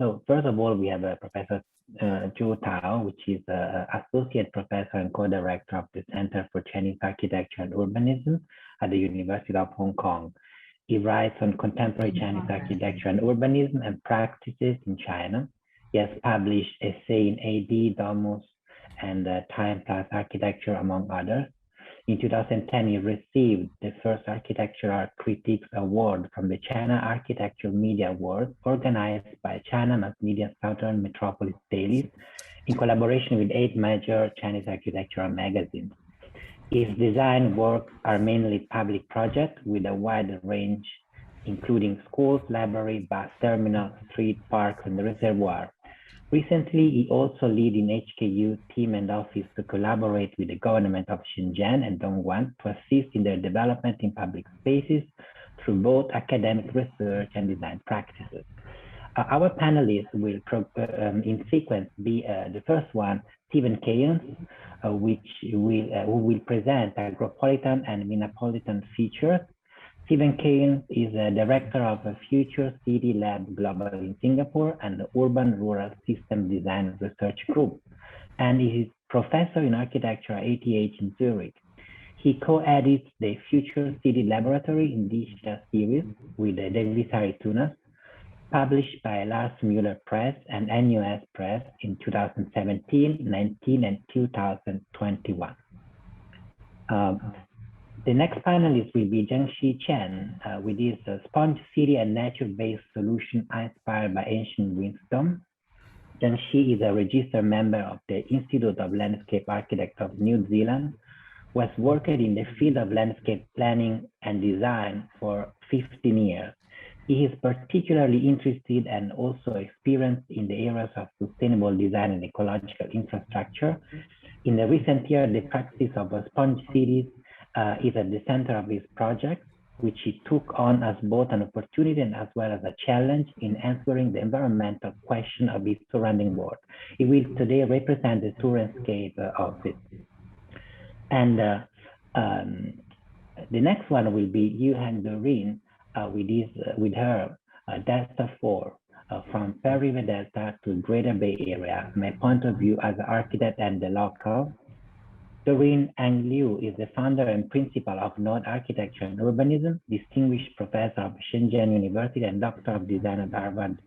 So first of all, we have Professor Zhu Tao, which is Associate Professor and Co-Director of the Center for Chinese Architecture and Urbanism at the University of Hong Kong. He writes on contemporary Chinese architecture and urbanism and practices in China. He has published essay in AD, Domus, and Time Plus Architecture, among others. In 2010, he received the first Architectural Critics Award from the China Architecture Media Awards, organized by China Mass Media Southern Metropolis Dailies in collaboration with 8 major Chinese architectural magazines. His design works are mainly public projects with a wide range, including schools, library, bus terminals, street parks, and reservoir. Recently, he also led in HKU team and office to collaborate with the government of Shenzhen and Dongguan to assist in their development in public spaces through both academic research and design practices. Our panelists will, in sequence, be the first one, Stephen Cairns, who will present agropolitan and metropolitan features. Stephen Cairns is a director of a Future City Lab Global in Singapore and the Urban Rural System Design Research Group, and he is professor in architecture at ETH in Zürich. He co-edits the Future City Laboratory in Digital Series with Davis Haritunas, published by Lars Müller Press and NUS Press in 2017, 19, and 2021. The next panelist will be Janxi Chen with his sponge city and nature-based solution inspired by ancient wisdom. Janxi is a registered member of the Institute of Landscape Architects of New Zealand, who has worked in the field of landscape planning and design for 15 years. He is particularly interested and also experienced in the areas of sustainable design and ecological infrastructure. In the recent years, the practice of sponge cities is at the center of his project, which he took on as both an opportunity and as well as a challenge in answering the environmental question of his surrounding world. He will today represent the Turenscape office. And the next one will be Liu Heng Doreen with her Delta 4 from Perry River Delta to Greater Bay Area, my point of view as an architect and the local. Doreen and Liu is the founder and principal of Node Architecture and Urbanism, distinguished professor of Shenzhen University and doctor of design at Harvard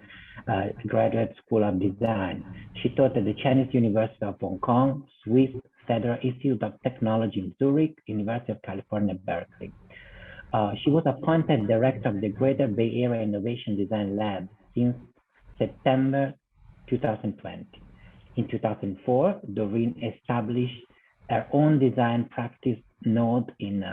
Graduate School of Design. She taught at the Chinese University of Hong Kong, Swiss Federal Institute of Technology in Zurich, University of California, Berkeley. She was appointed director of the Greater Bay Area Innovation Design Lab since September 2020. In 2004, Doreen established her own design practice Node in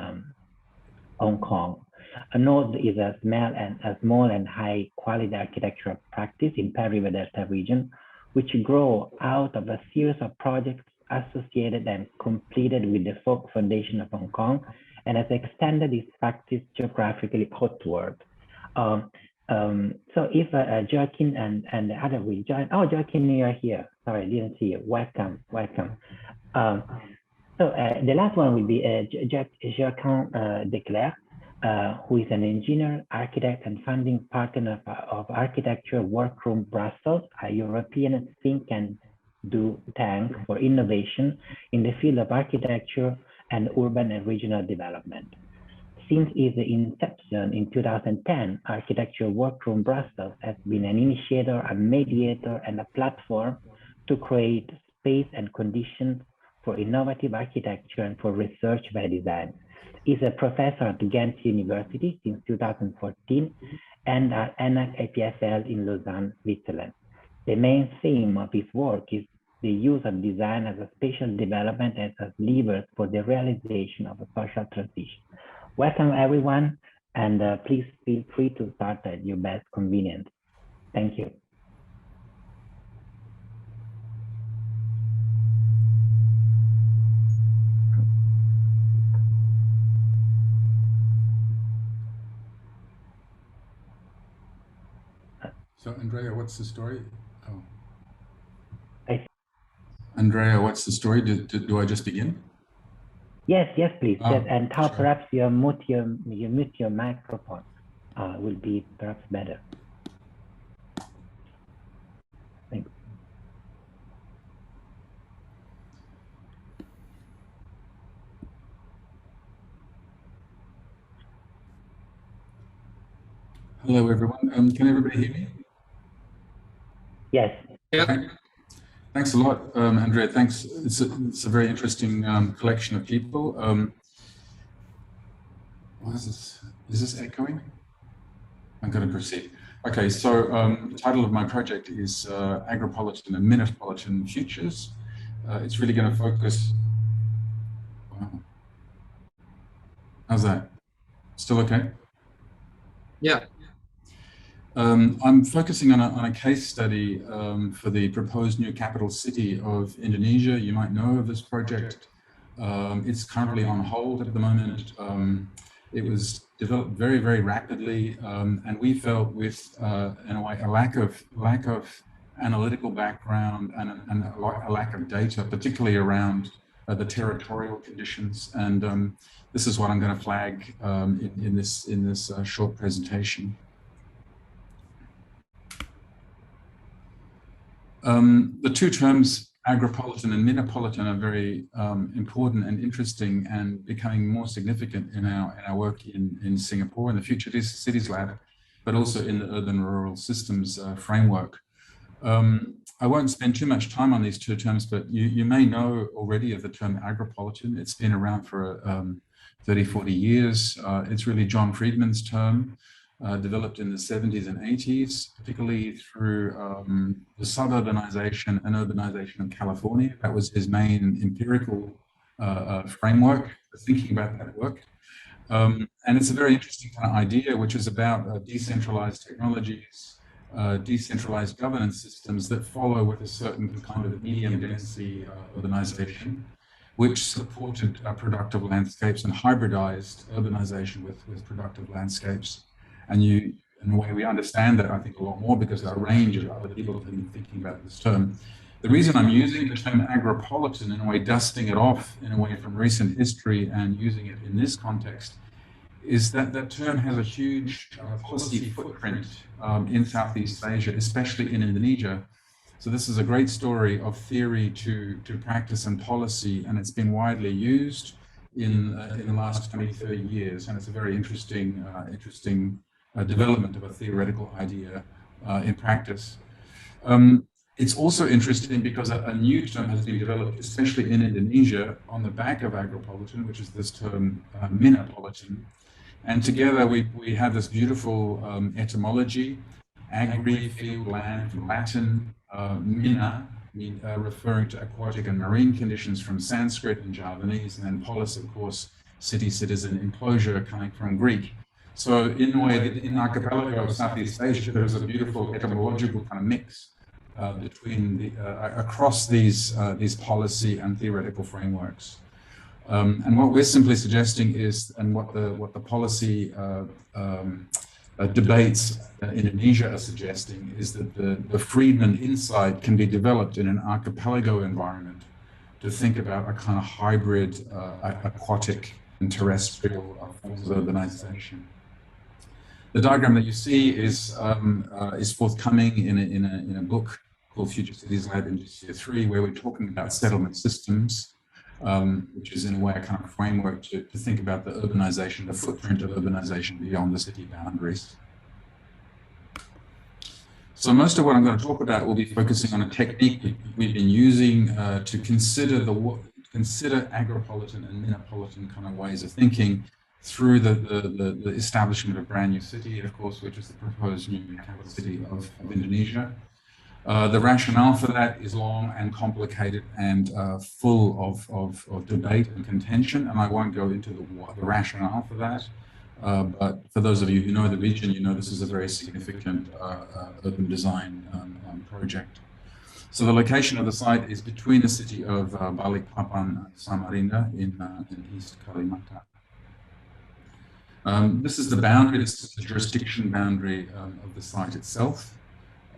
Hong Kong. A Node is a small and high quality architectural practice in Perry River Delta region, which grow out of a series of projects associated and completed with the Folk Foundation of Hong Kong, and has extended its practice geographically outward. So if Joachim and the other will join, oh, Joachim, you are here. Sorry, I didn't see you. Welcome, welcome. So the last one will be Joachim Declerck, who is an engineer, architect, and founding partner of Architecture Workroom Brussels, a European think and do tank for innovation in the field of architecture and urban and regional development. Since its inception in 2010, Architecture Workroom Brussels has been an initiator, a mediator, and a platform to create space and conditions for innovative architecture and for research by design. He's a professor at Ghent University since 2014 and at ENAC EPFL in Lausanne, Switzerland. The main theme of his work is the use of design as a spatial development and as levers for the realization of a social transition. Welcome everyone, and please feel free to start at your best convenience. Thank you. So Andrea, what's the story? Oh. Andrea, what's the story? Do I just begin? Yes, yes, please. Oh, yes, and Tao, sure. perhaps you mute your microphone. Will be perhaps better. Hello, everyone. Can everybody hear me? Yes. Okay. Thanks a lot, Andrea. Thanks. It's a very interesting collection of people. What is this? Is this echoing? I'm going to proceed. Okay, so the title of my project is Agropolitan and Minipolitan Futures. It's really going to focus. Wow. How's that? Still okay? Yeah. I'm focusing on a case study for the proposed new capital city of Indonesia. You might know of this project. It's currently on hold at the moment. It was developed very, very rapidly, and we felt with, in a way, a lack of analytical background and a lack of data, particularly around the territorial conditions. And this is what I'm going to flag in this short presentation. The two terms agropolitan and minipolitan are very important and interesting and becoming more significant in our work in Singapore in the Future Cities Lab, but also in the urban rural systems framework. I won't spend too much time on these two terms, but you may know already of the term agropolitan. It's been around for 30, 40 years. It's really John Friedman's term. Developed in the 70s and 80s, particularly through the suburbanization and urbanization of California. That was his main empirical framework for thinking about that work. And it's a very interesting kind of idea, which is about decentralized technologies, decentralized governance systems that follow with a certain kind of medium density urbanization, which supported productive landscapes and hybridized urbanization with productive landscapes. And in a way, we understand that, I think, a lot more because there are a range of other people have been thinking about this term. The reason I'm using the term agropolitan, in a way, dusting it off, in a way, from recent history and using it in this context, is that that term has a huge policy footprint in Southeast Asia, especially in Indonesia. So this is a great story of theory to practice and policy, and it's been widely used in the last 20, 30 years. And it's a very interesting development of a theoretical idea in practice. It's also interesting because a new term has been developed, especially in Indonesia, on the back of agropolitan, which is this term minipolitan. And together we have this beautiful etymology, agri, field, land, from Latin, mina, referring to aquatic and marine conditions from Sanskrit and Javanese, and then polis, of course, city, citizen, enclosure, coming from Greek. So in a way, in the archipelago of Southeast Asia, there's a beautiful etymological kind of mix between across these policy and theoretical frameworks. And what we're simply suggesting is, and what the policy debates in Indonesia are suggesting, is that the Friedman insight can be developed in an archipelago environment to think about a kind of hybrid aquatic and terrestrial forms of urbanization. The diagram that you see is forthcoming in a book called Future Cities Lab in Year 3, where we're talking about settlement systems, which is in a way a kind of framework to think about the urbanization, the footprint of urbanization beyond the city boundaries. So most of what I'm going to talk about will be focusing on a technique we've been using to consider agropolitan and minipolitan kind of ways of thinking through the establishment of a brand new city, of course, which is the proposed new capital city of Indonesia. The rationale for that is long and complicated and full of debate and contention, and I won't go into the rationale for that. But for those of you who know the region, you know this is a very significant urban design project. So the location of the site is between the city of Balikpapan and Samarinda in East Kalimantan. This is the boundary, this is the jurisdiction boundary of the site itself.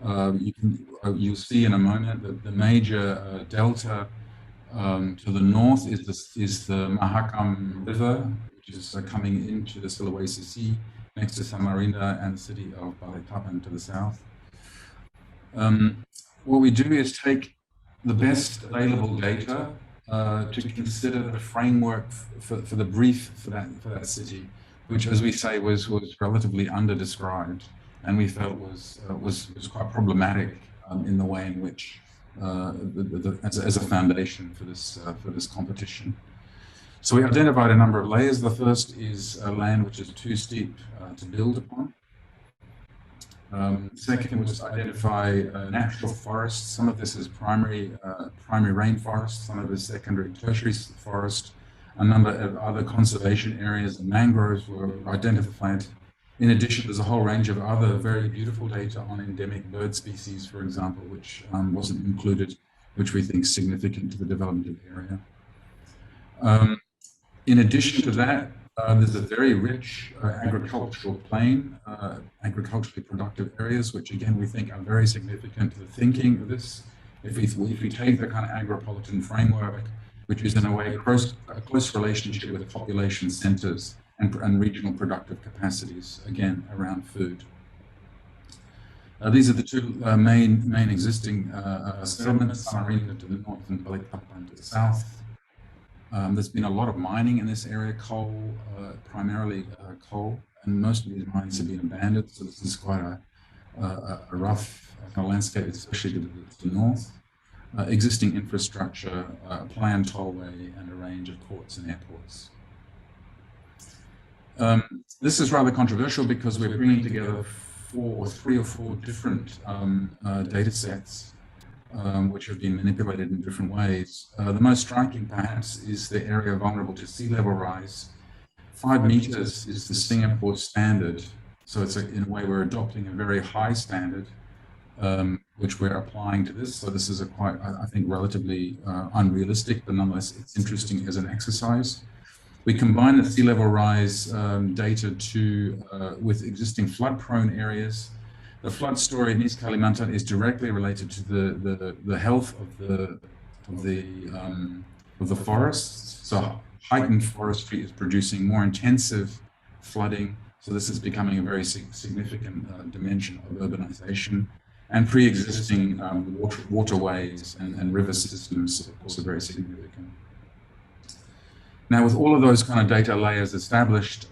You'll see in a moment that the major delta to the north is the Mahakam River, which is coming into the Sulawesi Sea next to Samarinda and the city of Balikpapan to the south. What we do is take the best available data to consider the framework for the brief for that city, which, as we say, was relatively under-described. and we felt was quite problematic in the way in which as a foundation for this competition. So we identified a number of layers. The first is land which is too steep to build upon. Second was to identify natural forests. Some of this is primary rainforest, some of it is secondary and tertiary forest. A number of other conservation areas and mangroves were identified. In addition, there's a whole range of other very beautiful data on endemic bird species, for example, which wasn't included, which we think is significant to the development of the area. In addition to that, there's a very rich agricultural plain, agriculturally productive areas, which again we think are very significant to the thinking of this. If we take the kind of agropolitan framework, which is in a way a close relationship with population centers and regional productive capacities, again around food. These are the two main existing settlements, Samarinda to the north and Balikpapan to the south. There's been a lot of mining in this area, coal, primarily coal, and most of these mines have been abandoned, so this is quite a rough kind of landscape, especially to the north. Existing infrastructure, a planned tollway, and a range of ports and airports. This is rather controversial because we're bringing together three or four different data sets which have been manipulated in different ways. The most striking, perhaps, is the area vulnerable to sea level rise. 5 meters is the Singapore standard, so it's in a way we're adopting a very high standard, which we're applying to this. So this is a quite, I think, relatively unrealistic, but nonetheless, it's interesting as an exercise. We combine the sea level rise data with existing flood-prone areas. The flood story in East Kalimantan is directly related to the health of the forests. So heightened forestry is producing more intensive flooding. So this is becoming a very significant dimension of urbanization, and pre-existing waterways and river systems are also very significant. Now, with all of those kind of data layers established,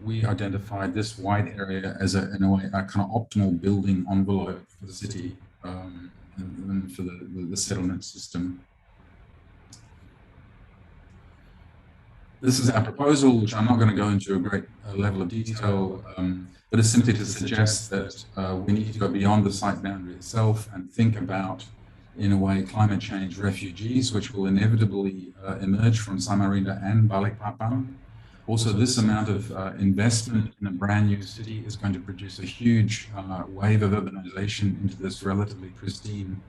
we identified this wide area as in a way, a kind of optimal building envelope for the city and for the settlement system. This is our proposal, which I'm not going to go into a great level of detail, but it's simply to suggest that we need to go beyond the site boundary itself and think about, in a way, climate change refugees, which will inevitably emerge from Samarinda and Balikpapan. Also, this amount of investment in a brand new city is going to produce a huge wave of urbanization into this relatively pristine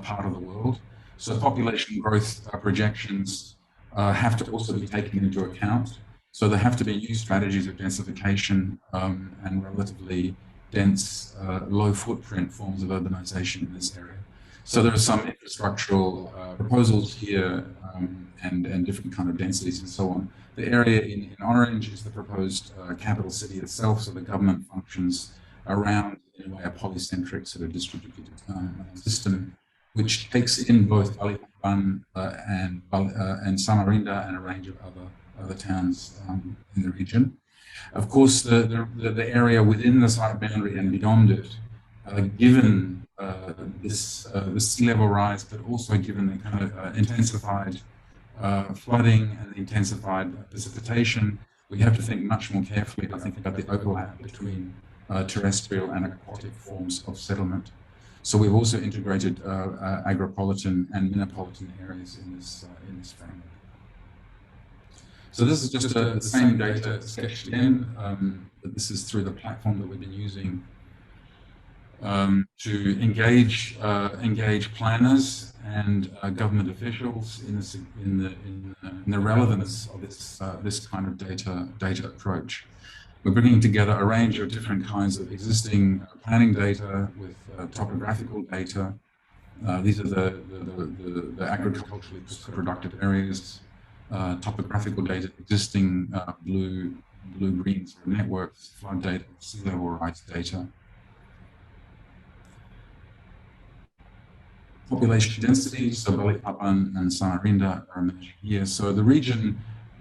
part of the world. So population growth projections have to also be taken into account. So there have to be new strategies of densification and relatively dense, low footprint forms of urbanization in this area. So there are some infrastructural proposals here and different kind of densities and so on. The area in orange is the proposed capital city itself, so the government functions around, in a way, a polycentric sort of distributed system, which takes in both Balikpapan and Samarinda and a range of other towns in the region. Of course, the area within the site boundary and beyond it, given this sea level rise, but also given the kind of intensified flooding and intensified precipitation, we have to think much more carefully, I think, about the overlap between terrestrial and aquatic forms of settlement. So we've also integrated agropolitan and minipolitan areas in this framework. So this is just the same data sketched in, but this is through the platform that we've been using to engage planners and government officials in the relevance of this kind of data approach. We're bringing together a range of different kinds of existing planning data with topographical data. These are the agriculturally productive areas, topographical data, existing blue-green sort of networks, flood data, sea level rise data. Population density, so Balikpapan and Samarinda are emerging here. So the region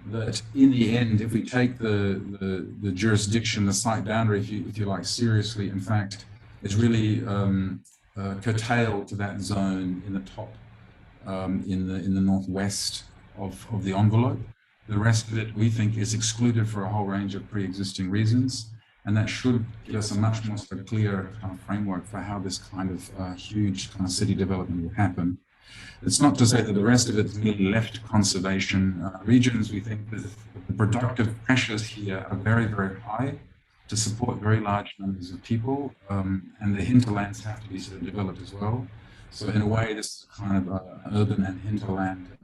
that in the end, if we take the jurisdiction, the site boundary, if you like, seriously, in fact, it's really curtailed to that zone in the top, in the northwest of the envelope. The rest of it, we think, is excluded for a whole range of pre-existing reasons, and that should give us a much more sort of clear kind of framework for how this kind of huge kind of city development will happen. It's not to say that the rest of it's merely left conservation regions. We think that the productive pressures here are very, very high to support very large numbers of people, and the hinterlands have to be sort of developed as well. So in a way, this is kind of an urban and hinterland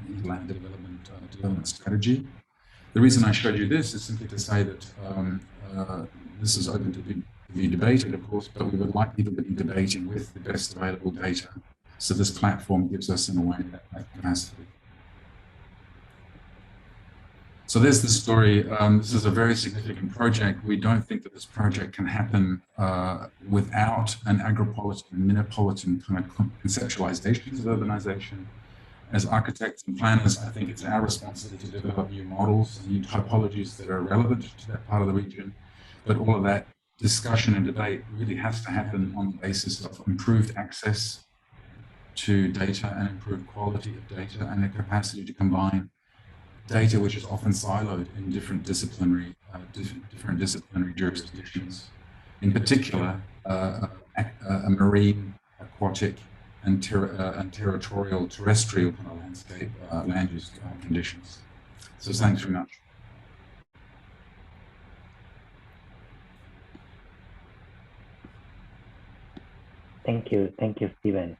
development strategy. The reason I showed you this is simply to say that this is open to be debated, of course, but we would like people to be debating with the best available data. So this platform gives us, in a way, that capacity. So there's the story. This is a very significant project. We don't think that this project can happen without an agropolitan and minipolitan kind of conceptualizations of urbanization. As architects and planners, I think it's our responsibility to develop new models and new typologies that are relevant to that part of the region. But all of that discussion and debate really has to happen on the basis of improved access to data and improved quality of data and the capacity to combine data which is often siloed in different disciplinary jurisdictions. In particular, a marine, aquatic, and territorial, terrestrial kind of landscape, land use conditions. So thanks very much. Thank you, Stephen.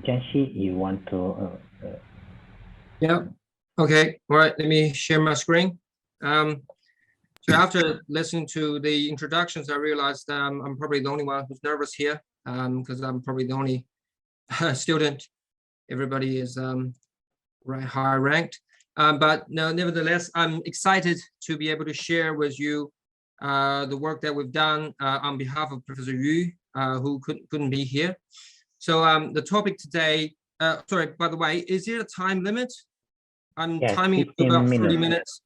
Janxi, you want to? Yeah. Okay. All right. Let me share my screen. So after listening to the introductions, I realized I'm probably the only one who's nervous here because I'm probably the only student. Everybody is high ranked. But no, nevertheless, I'm excited to be able to share with you the work that we've done on behalf of Professor Yu, who couldn't be here. So the topic today, sorry, by the way, is there a time limit? I'm timing it to about 30 minutes.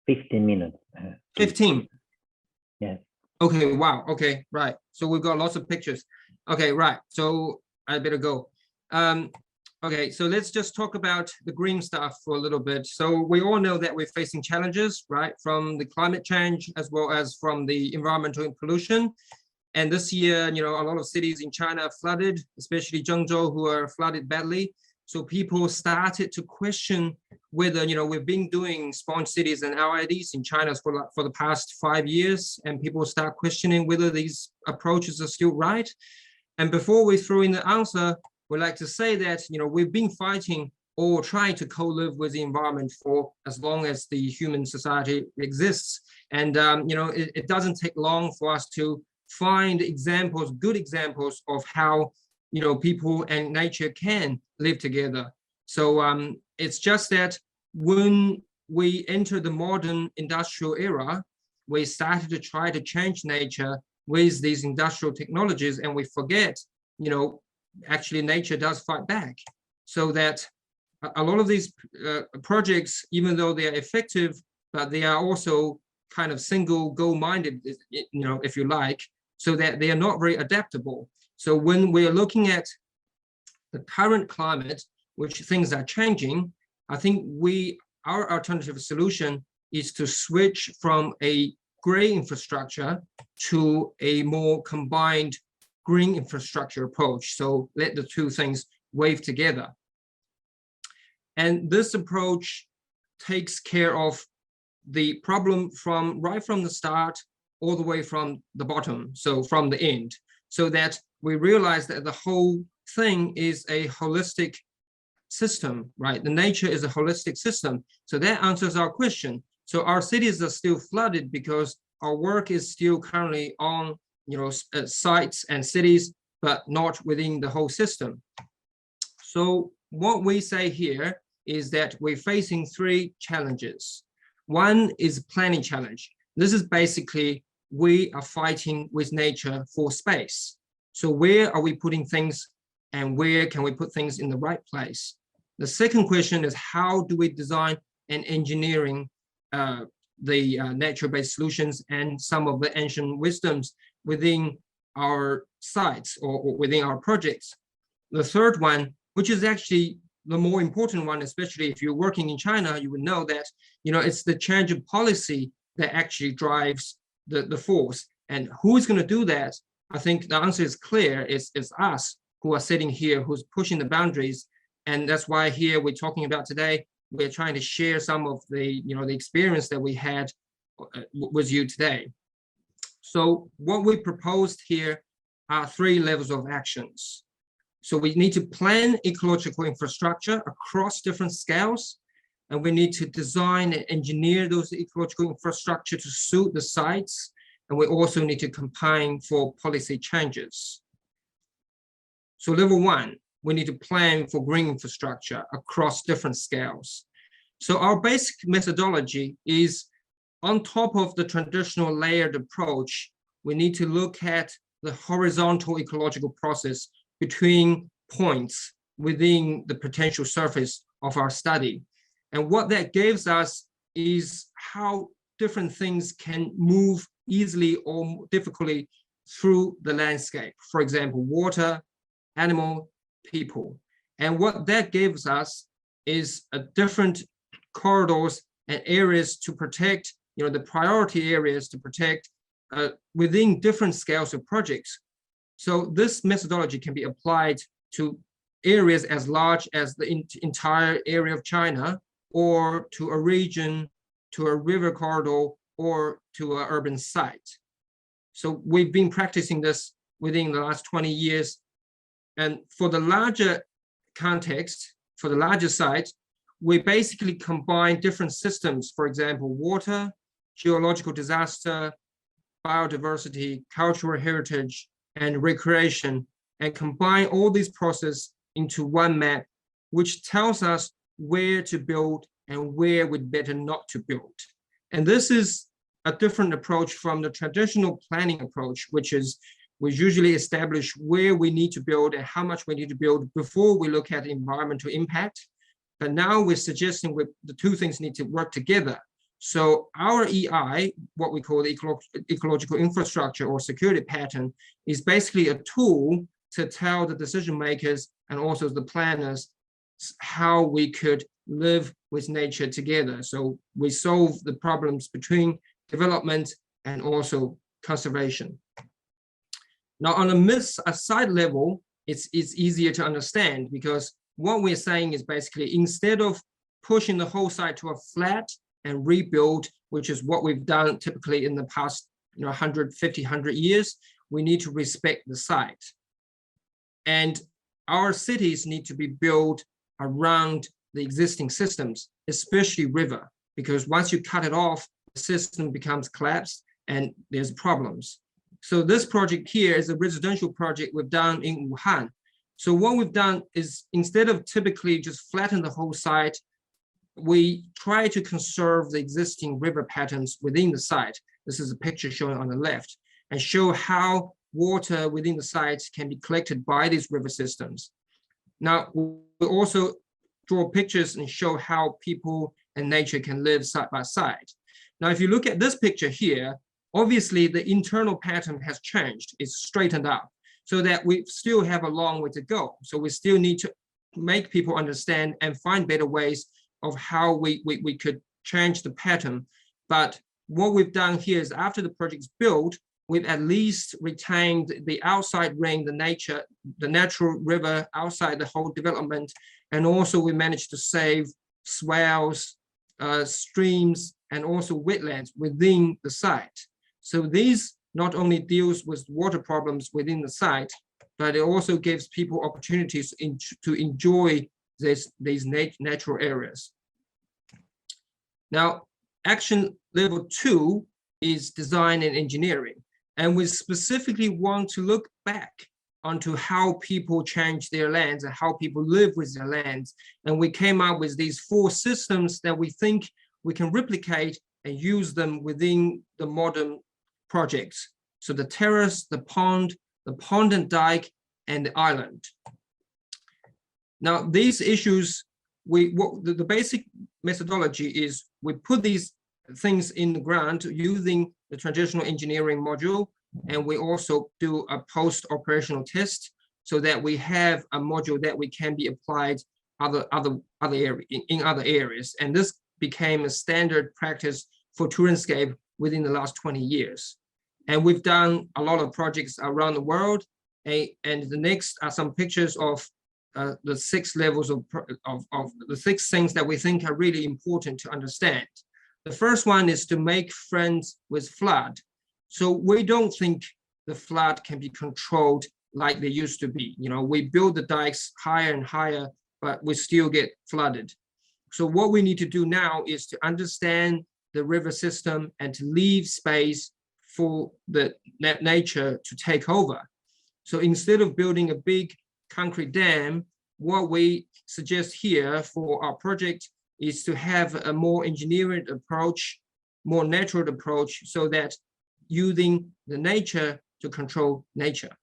15 minutes. 15? Yes. Okay, wow, okay, right. So we've got lots of pictures. Okay, right, so I better go. Okay, so let's just talk about the green stuff for a little bit. So we all know that we're facing challenges, right? From the climate change as well as from the environmental pollution. And this year, you know, a lot of cities in China are flooded, especially Zhengzhou, who are flooded badly. So people started to question whether, you know, we've been doing sponge cities and LIDs in China for the past 5 years, and people start questioning whether these approaches are still right. And before we throw in the answer, we'd like to say that, you know, we've been fighting or trying to co-live with the environment for as long as the human society exists. And, you know, it doesn't take long for us to find examples, good examples of how, you know, people and nature can live together. So it's just that when we enter the modern industrial era, we started to try to change nature with these industrial technologies, and we forget, you know, actually nature does fight back. So that a lot of these projects, even though they are effective, but they are also kind of single goal-minded, you know, if you like, so that they are not very adaptable. So when we are looking at the current climate, which things are changing, I think our alternative solution is to switch from a gray infrastructure to a more combined green infrastructure approach. So let the two things wave together. And this approach takes care of the problem right from the start all the way from the bottom, so from the end, so that we realize that the whole thing is a holistic system, right? The nature is a holistic system. So that answers our question. So our cities are still flooded because our work is still currently on, you know, sites and cities, but not within the whole system. So what we say here is that we're facing 3 challenges. One is planning challenge. This is basically we are fighting with nature for space. So where are we putting things and where can we put things in the right place. The second question is, how do we design and engineering the nature-based solutions and some of the ancient wisdoms within our sites or within our projects. The third one, which is actually the more important one, especially if you're working in China, you would know that, it's the change of policy that actually drives the force. And who is going to do that? I think the answer is clear. It's us who are sitting here, who's pushing the boundaries. And that's why here we're talking about today, we're trying to share some of the, the experience that we had with you today. So what we proposed here are 3 levels of actions. So we need to plan ecological infrastructure across different scales, and we need to design and engineer those ecological infrastructure to suit the sites, and we also need to campaign for policy changes. So level 1, we need to plan for green infrastructure across different scales. So our basic methodology is, on top of the traditional layered approach, we need to look at the horizontal ecological process between points within the potential surface of our study. And what that gives us is how different things can move easily or difficultly through the landscape. For example, water, animal, people. And what that gives us is a different corridors and areas to protect, the priority areas to protect within different scales of projects. So this methodology can be applied to areas as large as the entire area of China, or to a region, to a river corridor, or to an urban site. So we've been practicing this within the last 20 years. And for the larger context, for the larger site, we basically combine different systems, for example, water, geological disaster, biodiversity, cultural heritage, and recreation, and combine all these processes into one map, which tells us where to build and where we'd better not to build. And this is a different approach from the traditional planning approach, which is we usually establish where we need to build and how much we need to build before we look at environmental impact. But now we're suggesting the 2 things need to work together. So our EI, what we call the ecological infrastructure or security pattern, is basically a tool to tell the decision makers and also the planners how we could live with nature together. So we solve the problems between development and also conservation. Now, on a side level, it's easier to understand, because what we're saying is basically, instead of pushing the whole site to a flat and rebuild, which is what we've done typically in the past 100 years, we need to respect the site. And our cities need to be built around the existing systems, especially river, because once you cut it off, the system becomes collapsed and there's problems. So this project here is a residential project we've done in Wuhan. So what we've done is, instead of typically just flatten the whole site, we try to conserve the existing river patterns within the site. This is a picture shown on the left, and show how water within the sites can be collected by these river systems. Now, we also draw pictures and show how people and nature can live side by side. Now, if you look at this picture here, obviously the internal pattern has changed. It's straightened up, so that we still have a long way to go. So we still need to make people understand and find better ways of how we could change the pattern. But what we've done here is, after the project's built, we've at least retained the outside ring, the natural river outside the whole development. And also we managed to save swales, streams, and also wetlands within the site. So these not only deals with water problems within the site, but it also gives people opportunities to enjoy these natural areas. Now, action level 2 is design and engineering. And we specifically want to look back onto how people change their lands and how people live with their lands. And we came up with these 4 systems that we think we can replicate and use them within the modern projects. So the terrace, the pond and dike, and the island. Now, these issues, the basic methodology is we put these things in the ground using the traditional engineering module, and we also do a post-operational test so that we have a module that we can be applied in other areas. And this became a standard practice for Turenscape within the last 20 years. And we've done a lot of projects around the world. And the next are some pictures of the 6 levels of the 6 things that we think are really important to understand. The first one is to make friends with flood. So we don't think the flood can be controlled like they used to be. You know, we build the dikes higher and higher, but we still get flooded. So what we need to do now is to understand the river system and to leave space for the nature to take over. So instead of building a big concrete dam, what we suggest here for our project is to have a more engineered approach, more natural approach, so that using the nature to control nature.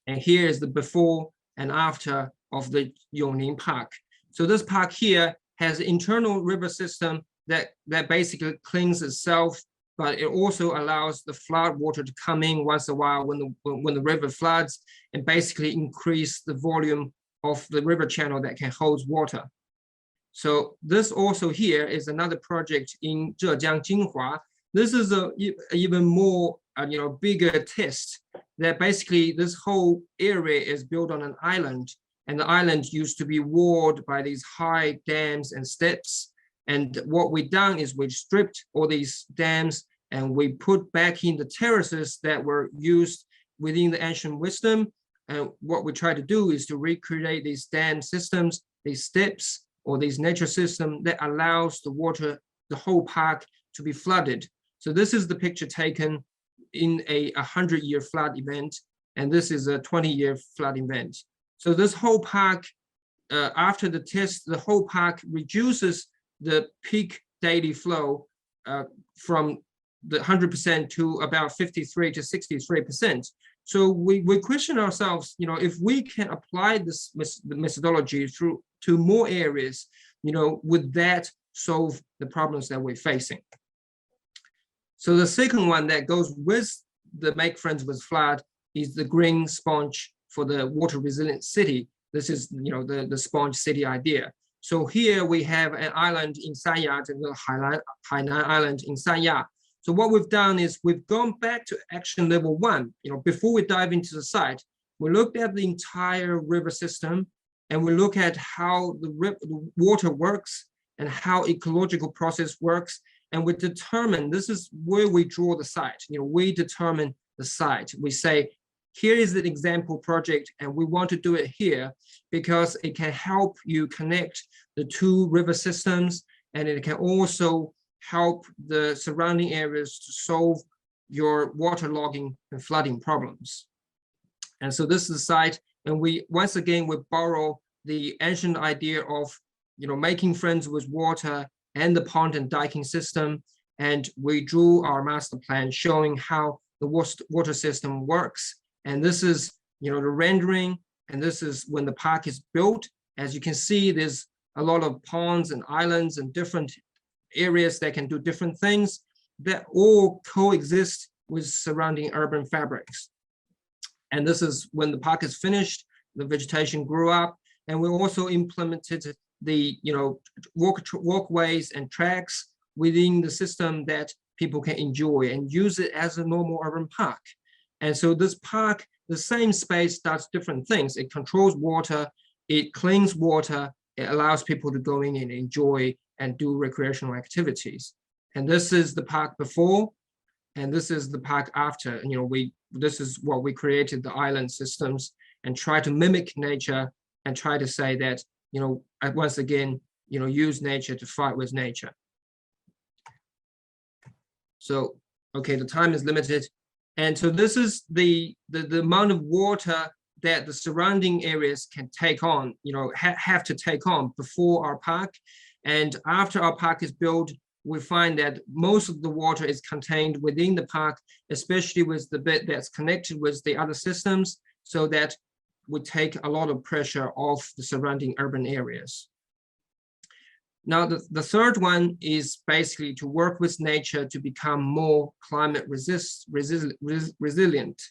And here is the before and after of the Yongning Park. So this park here has an internal river system that basically cleans itself, but it also allows the flood water to come in once in a while when the river floods, and basically increase the volume of the river channel that can hold water. So this also here is another project in Zhejiang, Jinhua. This is a even more bigger test that basically this whole area is built on an island, and the island used to be walled by these high dams and steps. And what we've done is we've stripped all these dams and we put back in the terraces that were used within the ancient wisdom. And what we try to do is to recreate these dam systems, these steps, or these nature system that allows the water, the whole park, to be flooded. So this is the picture taken in a 100-year flood event, and this is a 20-year flood event. So this whole park, after the test, the whole park reduces the peak daily flow from the 100% to about 53 to 63%. So we question ourselves, if we can apply this methodology to more areas, would that solve the problems that we're facing? So the second one that goes with the make friends with flood is the green sponge for the water resilient city. This is, the sponge city idea. So here we have an island in Sanya, the Hainan Island in Sanya. So what we've done is we've gone back to action level 1. Before we dive into the site, we looked at the entire river system, and we look at how the water works and how ecological process works. And we determine, this is where we draw the site. We determine the site. We say, here is an example project, and we want to do it here because it can help you connect the 2 river systems, and it can also help the surrounding areas to solve your waterlogging and flooding problems. And so this is the site, and we borrow the ancient idea of making friends with water and the pond and diking system, and we drew our master plan showing how the water system works. And this is the rendering, and this is when the park is built. As you can see, there's a lot of ponds and islands and different areas that can do different things that all coexist with surrounding urban fabrics. And this is when the park is finished, the vegetation grew up, and we also implemented the walkways and tracks within the system that people can enjoy and use it as a normal urban park. And so this park, the same space, does different things. It controls water, it cleans water, it allows people to go in and enjoy and do recreational activities. And this is the park before, and this is the park after. This is what we created, the island systems, and try to mimic nature and try to say that, once again, use nature to fight with nature. So, okay, the time is limited. And so this is the amount of water that the surrounding areas can take on, have to take on before our park. And after our park is built, we find that most of the water is contained within the park, especially with the bit that's connected with the other systems, so that would take a lot of pressure off the surrounding urban areas. Now, the third one is basically to work with nature to become more climate resilient.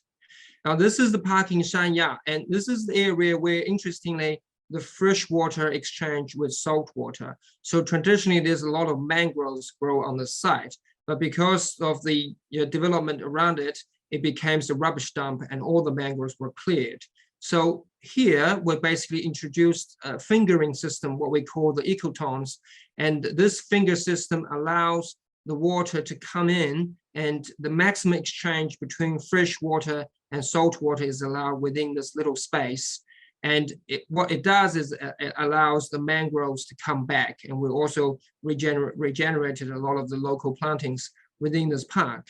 Now, this is the park in Shanya, and this is the area where, interestingly, the freshwater exchange with salt water. So traditionally, there's a lot of mangroves grow on the site, but because of the development around it, it became the rubbish dump and all the mangroves were cleared. So here we basically introduced a fingering system, what we call the ecotones. And this finger system allows the water to come in, and the maximum exchange between fresh water and salt water is allowed within this little space. And what it does is it allows the mangroves to come back. And we also regenerated a lot of the local plantings within this park.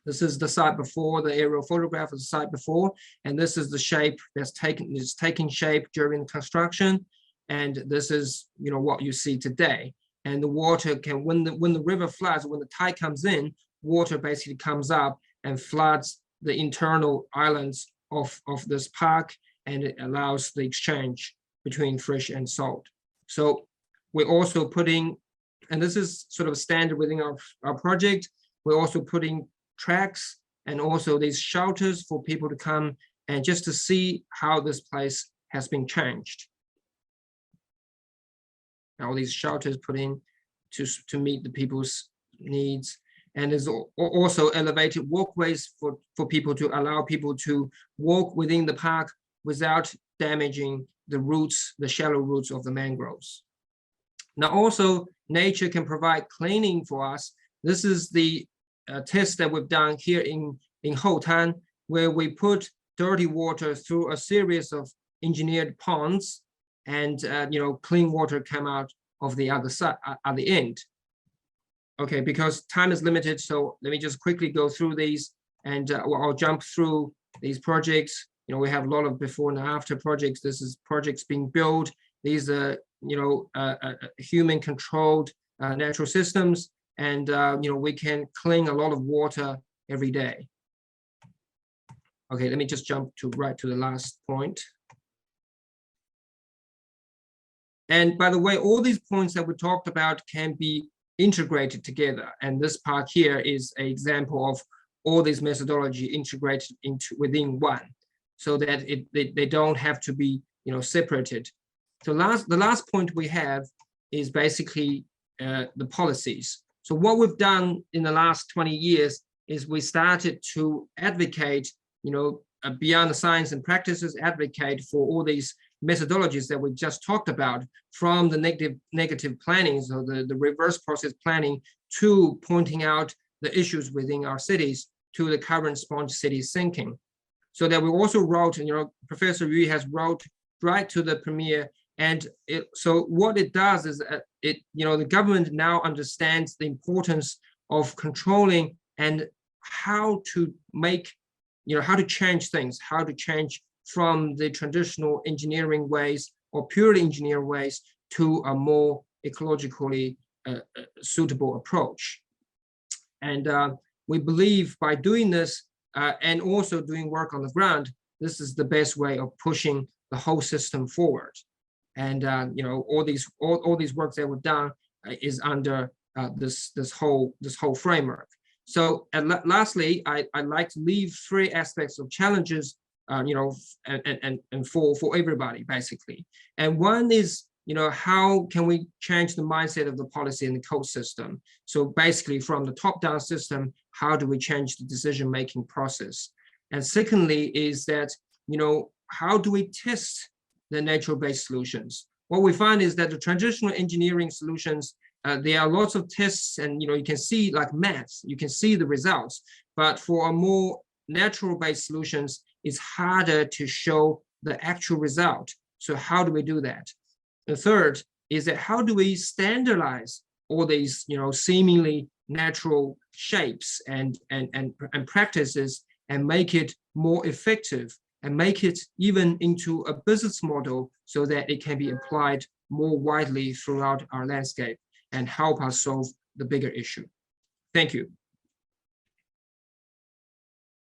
This is the site before, the aerial photograph of the site before, and this is the shape that's taking shape during construction. And this is, what you see today. And the water can, when the river floods, when the tide comes in, water basically comes up and floods the internal islands of this park, and it allows the exchange between fresh and salt. So we're also putting, and this is sort of standard within our project, we're also putting tracks and also these shelters for people to come and just to see how this place has been changed. All these shelters put in to meet the people's needs. And there's also elevated walkways for people to allow people to walk within the park without damaging the roots, the shallow roots of the mangroves. Now also, nature can provide cleaning for us. This is the test that we've done here in Hotan, where we put dirty water through a series of engineered ponds, and clean water came out of the other side at the end. Okay, because time is limited, so let me just quickly go through these, and I'll jump through these projects. We have a lot of before and after projects. This is projects being built. These are human-controlled natural systems, and we can clean a lot of water every day. Okay, let me just jump right to the last point. And by the way, all these points that we talked about can be integrated together. And this part here is an example of all these methodology integrated within one, so that they don't have to be separated. So the last point we have is basically the policies. So what we've done in the last 20 years is we started to advocate, beyond the science and practices, advocate for all these methodologies that we just talked about, from the negative planning, so the reverse process planning, to pointing out the issues within our cities, to the current sponge city thinking. So that we also wrote, Professor Yu has wrote right to the premier, and so what it does is the government now understands the importance of controlling and how to make, how to change things, how to change from the traditional engineering ways or purely engineer ways to a more ecologically suitable approach. And we believe by doing this and also doing work on the ground, this is the best way of pushing the whole system forward. And all these works that we've done is under this whole framework. So lastly, I'd like to leave 3 aspects of challenges, and for everybody basically. And one is, how can we change the mindset of the policy and the code system? So basically, from the top-down system, how do we change the decision-making process? And secondly, is that how do we test the natural-based solutions? What we find is that the traditional engineering solutions, there are lots of tests, and you can see like maths, you can see the results. But for a more natural-based solutions, it's harder to show the actual result. So how do we do that? The third is that how do we standardize all these seemingly natural shapes and practices and make it more effective and make it even into a business model so that it can be applied more widely throughout our landscape and help us solve the bigger issue. Thank you.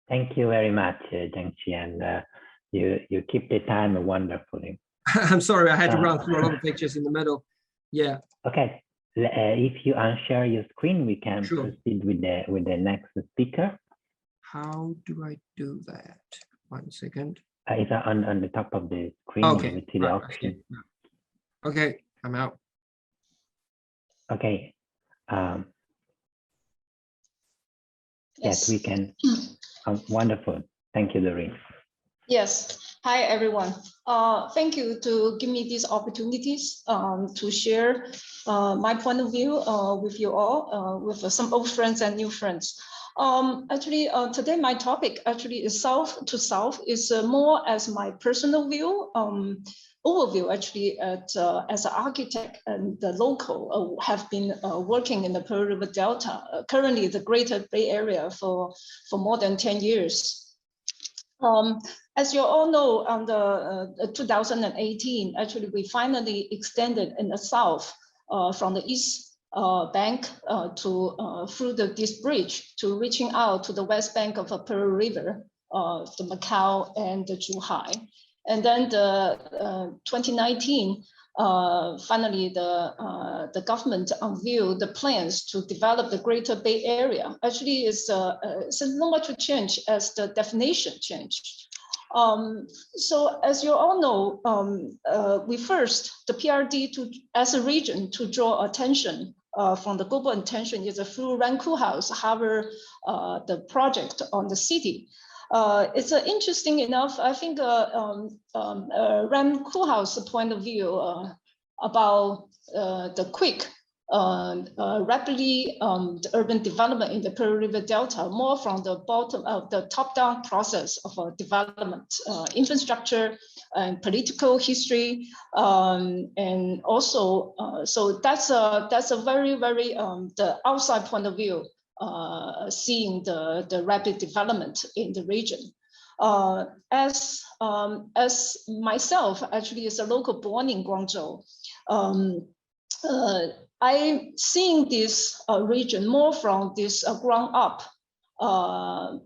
Thank you very much, Janxi. And You keep the time wonderfully. I'm sorry, I had to run through a lot of pictures in the middle. Yeah. Okay. If you unshare your screen, we can proceed with the next speaker. How do I do that? 1 second. It's on the top of the screen. Okay. You see the option. Okay, I'm out. Okay. Yes, we can. Wonderful. Thank you, Doreen. Yes. Hi, everyone. Thank you to give me these opportunities to share my point of view with you all, with some old friends and new friends. Actually, today my topic actually is South to South, is more as my personal view, overview actually as an architect and the local have been working in the Pearl River Delta, currently the Greater Bay Area for more than 10 years. As you all know, on the 2018, actually, we finally extended in the south from the east bank through this bridge to reaching out to the west bank of the Pearl River, the Macau and the Zhuhai. And then the 2019, finally, the government unveiled the plans to develop the Greater Bay Area. Actually, it's not much a change as the definition changed. So as you all know, we first, the PRD as a region to draw attention from the global attention is through Ram Koolhaas, however, the project on the city. It's interesting enough, I think Ram Koolhaas' point of view about the quick, rapidly the urban development in the Pearl River Delta, more from the bottom of the top-down process of development, infrastructure and political history, and also so that's a very the outside point of view, seeing the rapid development in the region. As myself actually is a local born in Guangzhou, I'm seeing this region more from this ground up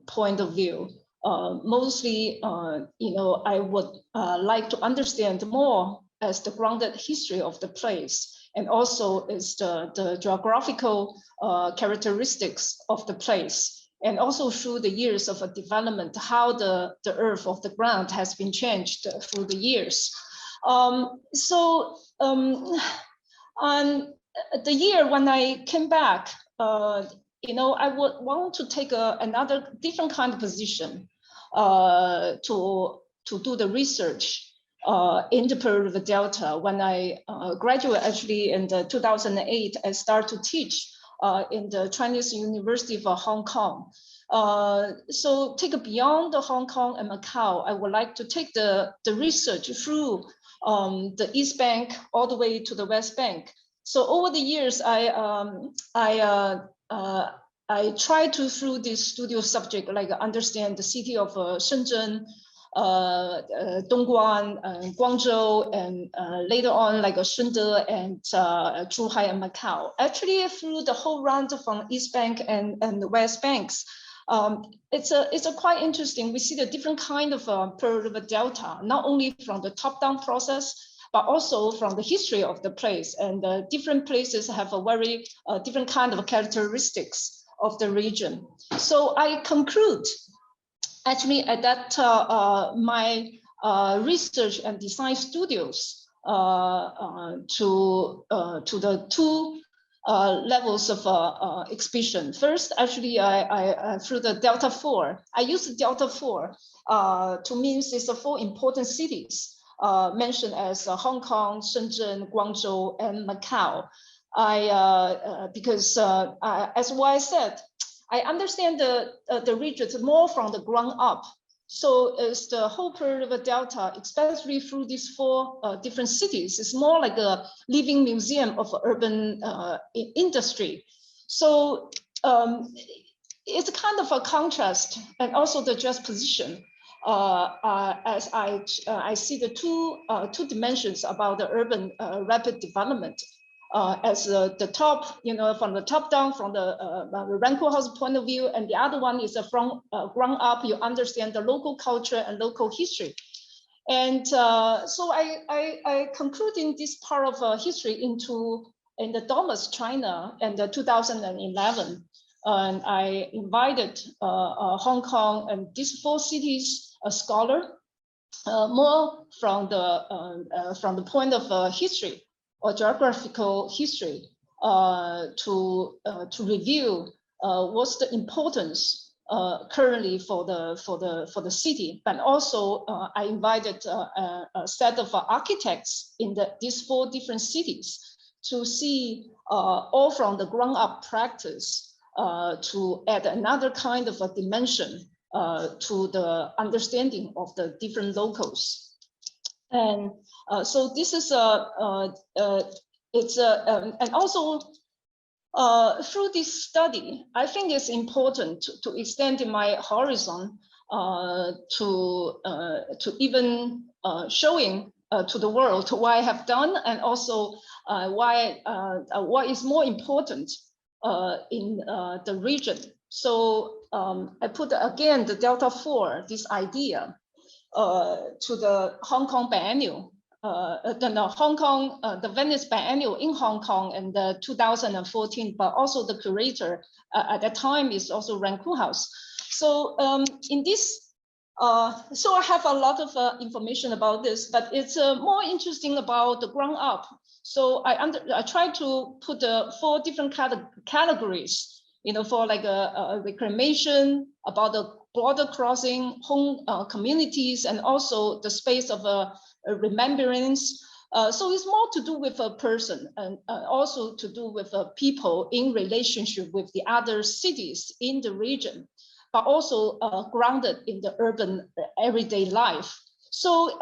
point of view. Mostly, I would like to understand more as the grounded history of the place, and also is the geographical characteristics of the place, and also through the years of development, how the earth of the ground has been changed through the years. On the year when I came back, I would want to take another different kind of position to do the research in the Pearl River Delta. When I graduated actually in the 2008, I started to teach in the Chinese University of Hong Kong. So take beyond the Hong Kong and Macau, I would like to take the research through the East Bank all the way to the West Bank. So over the years, I try to, through this studio subject, like understand the city of Shenzhen, Dongguan, Guangzhou, and later on like Shunde and Zhuhai and Macau. Actually, through the whole round from East Bank and the West Banks, it's a quite interesting. We see the different kind of Pearl River Delta, not only from the top-down process, but also from the history of the place. And different places have a very different kind of characteristics of the region. So I conclude, actually, at that my research and design studios to the two levels of exhibition. First, actually, I through the Delta 4, I use the Delta 4 to mean it's the 4 important cities mentioned as Hong Kong, Shenzhen, Guangzhou, and Macau. Because as what I said, I understand the regions more from the ground up. So it's the whole Pearl River Delta, especially through these 4 different cities, it's more like a living museum of urban industry. So it's kind of a contrast and also the juxtaposition as I see the two dimensions about the urban rapid development. As the top, from the top down, from the Ram Koolhaas point of view, and the other one is from ground up. You understand the local culture and local history And so I concluded this part of history in the Domus, China, in 2011. And I invited Hong Kong and these 4 cities, a scholar, more from the point of history or geographical history, to review what's the importance currently for the city. But also I invited a set of architects in these 4 different cities to see all from the ground up practice, to add another kind of a dimension to the understanding of the different locals. And so this is and also through this study, I think it's important to extend my horizon to even showing to the world what I have done, and also what is more important in the region. So I put again the Delta 4, this idea, to the Hong Kong Biennial, the Venice Biennial in Hong Kong in the 2014, but also the curator at that time is also Ren Koolhaas. So in this, so I have a lot of information about this, but it's more interesting about the ground up. So I try to put 4 different categories, you know, for like a reclamation, about the border crossing, home communities, and also the space of a remembrance. So it's more to do with a person, and also to do with people in relationship with the other cities in the region, but also grounded in the urban everyday life. So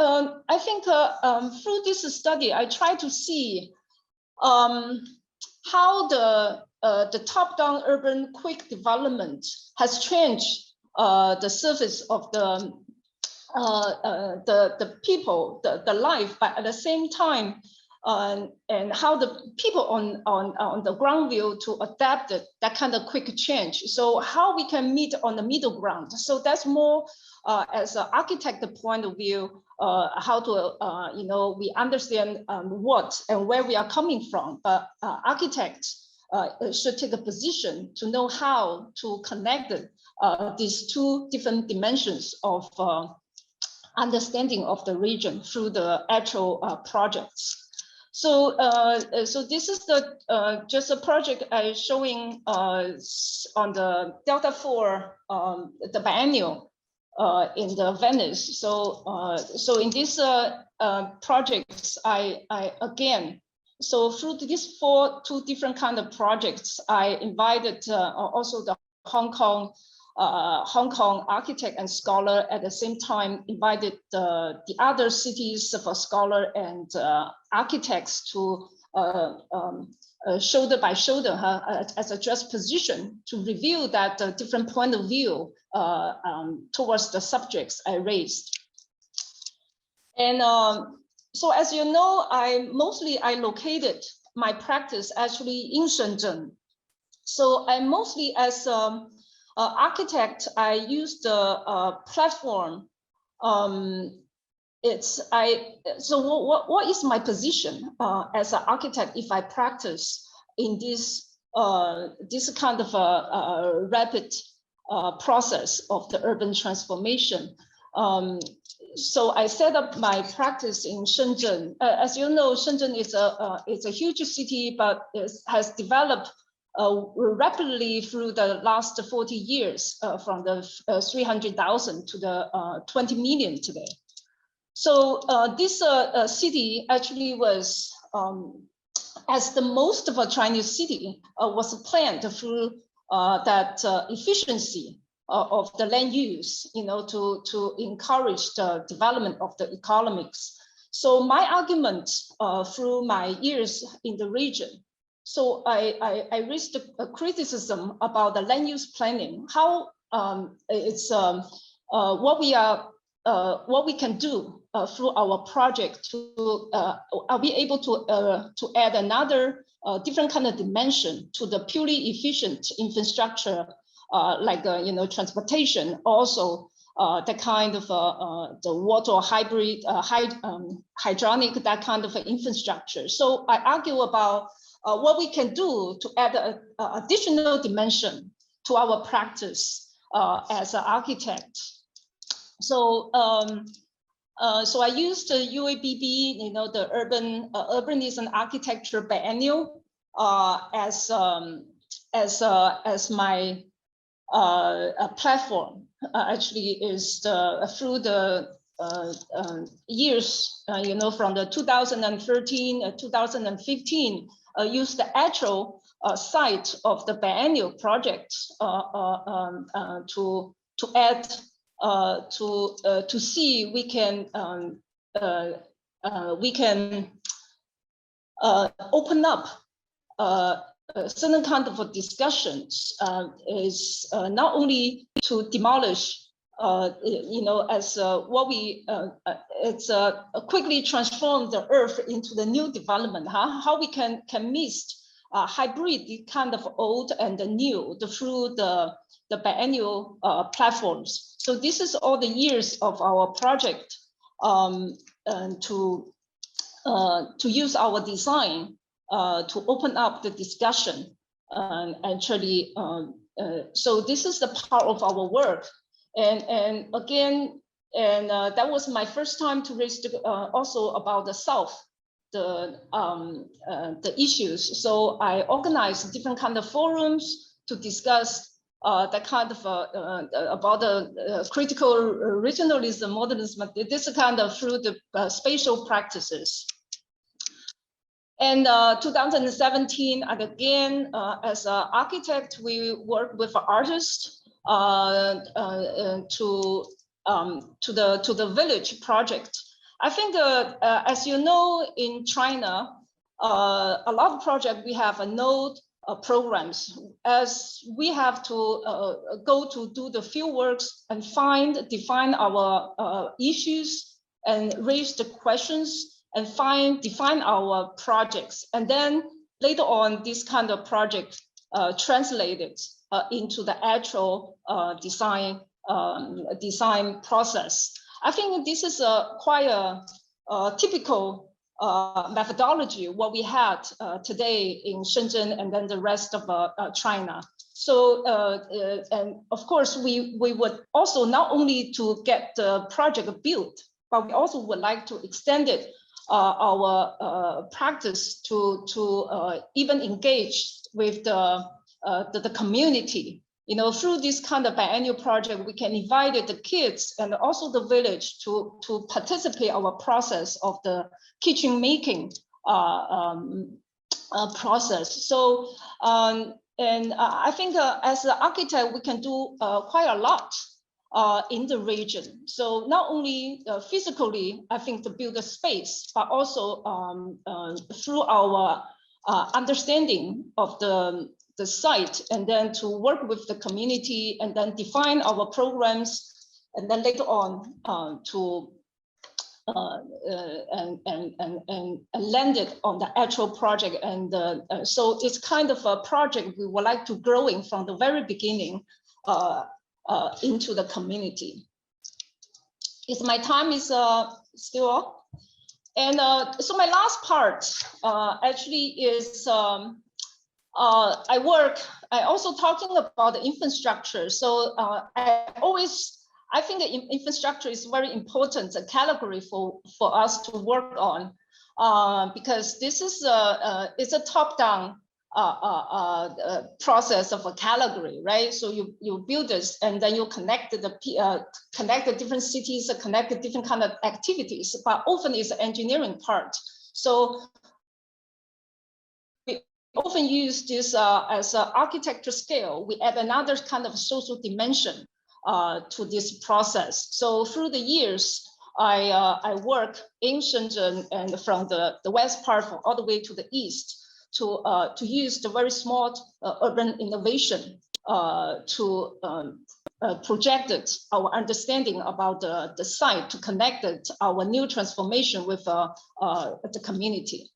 I think through this study, I try to see how the top-down urban quick development has changed the surface of the people, the life, but at the same time, and how the people on the ground view to adapt that kind of quick change. So how we can meet on the middle ground. So that's more as an architect point of view, how to, you know, we understand what and where we are coming from, but architects should take a position to know how to connect these 2 different dimensions of understanding of the region through the actual projects. So, so this is the just a project I showing on the Delta 4, the biennial in the Venice. So, so in these projects, I again, so through these 2 different kind of projects, I invited also the Hong Kong architect and scholar, at the same time invited the other cities of a scholar and architects to shoulder by shoulder as a just position to review that different point of view towards the subjects I raised. And so as you know, I located my practice actually in Shenzhen. So I mostly as architect, I use the platform. So what is my position as an architect if I practice in this kind of a rapid process of the urban transformation? So I set up my practice in Shenzhen. As you know, Shenzhen is a huge city, but it has developed rapidly through the last 40 years, from the 300,000 to the 20 million today. So this city actually was, as the most of a Chinese city, was planned through that efficiency of the land use, you know, to encourage the development of the economics. So my argument through my years in the region, so I raised a criticism about the land use planning, how it's what we can do through our project to are we able to add another different kind of dimension to the purely efficient infrastructure, like you know, transportation, also the kind of the water hybrid, hydronic, that kind of infrastructure. So I argue about what we can do to add an additional dimension to our practice as an architect. So, so I used the UABB, the Urbanism Architecture Biennial as my platform. Actually, is through the years, from the 2013, 2015, used the actual site of the biennial project to add to see we can open up certain kind of discussions is not only to demolish, as what we it's quickly transform the earth into the new development. How we can mix hybrid kind of old and the new through the biennial platforms. So this is all the years of our project to use our design to open up the discussion. Actually, so this is the part of our work. And again, that was my first time to raise also about the SAUP, the issues. So I organized different kind of forums to discuss that kind of about the critical regionalism, modernism, this kind of through the spatial practices. And 2017, and again, as an architect, we work with artists to the village project. I think, as you know, in China, a lot of projects we have a node programs, as we have to go to do the field works and define our issues and raise the questions and define our projects. And then later on, this kind of project translated into the actual design process. I think this is quite a typical methodology what we had today in Shenzhen and then the rest of China. So and of course we would also not only to get the project built, but we also would like to extend it our practice to even engage with the community. Through this kind of biennial project, we can invite the kids and also the village to participate our process of the kitchen making process. So, and I think as an architect, we can do quite a lot in the region. So not only physically, I think to build a space, but also through our understanding of the site, and then to work with the community and then define our programs, and then later on to and land it on the actual project. And so it's kind of a project we would like to grow in from the very beginning into the community. My time is still up. And so my last part actually is I also talking about the infrastructure. So I think infrastructure is very important, a category for us to work on, because this is it's a top-down process of a category, right? So you build this, and then you connect the different cities, connect the different kind of activities, but often it's the engineering part. So we often use this as an architecture scale. We add another kind of social dimension to this process. So through the years, I work in Shenzhen and from the west part all the way to the east to use the very smart urban innovation to project our understanding about the site, to connect our new transformation with the community.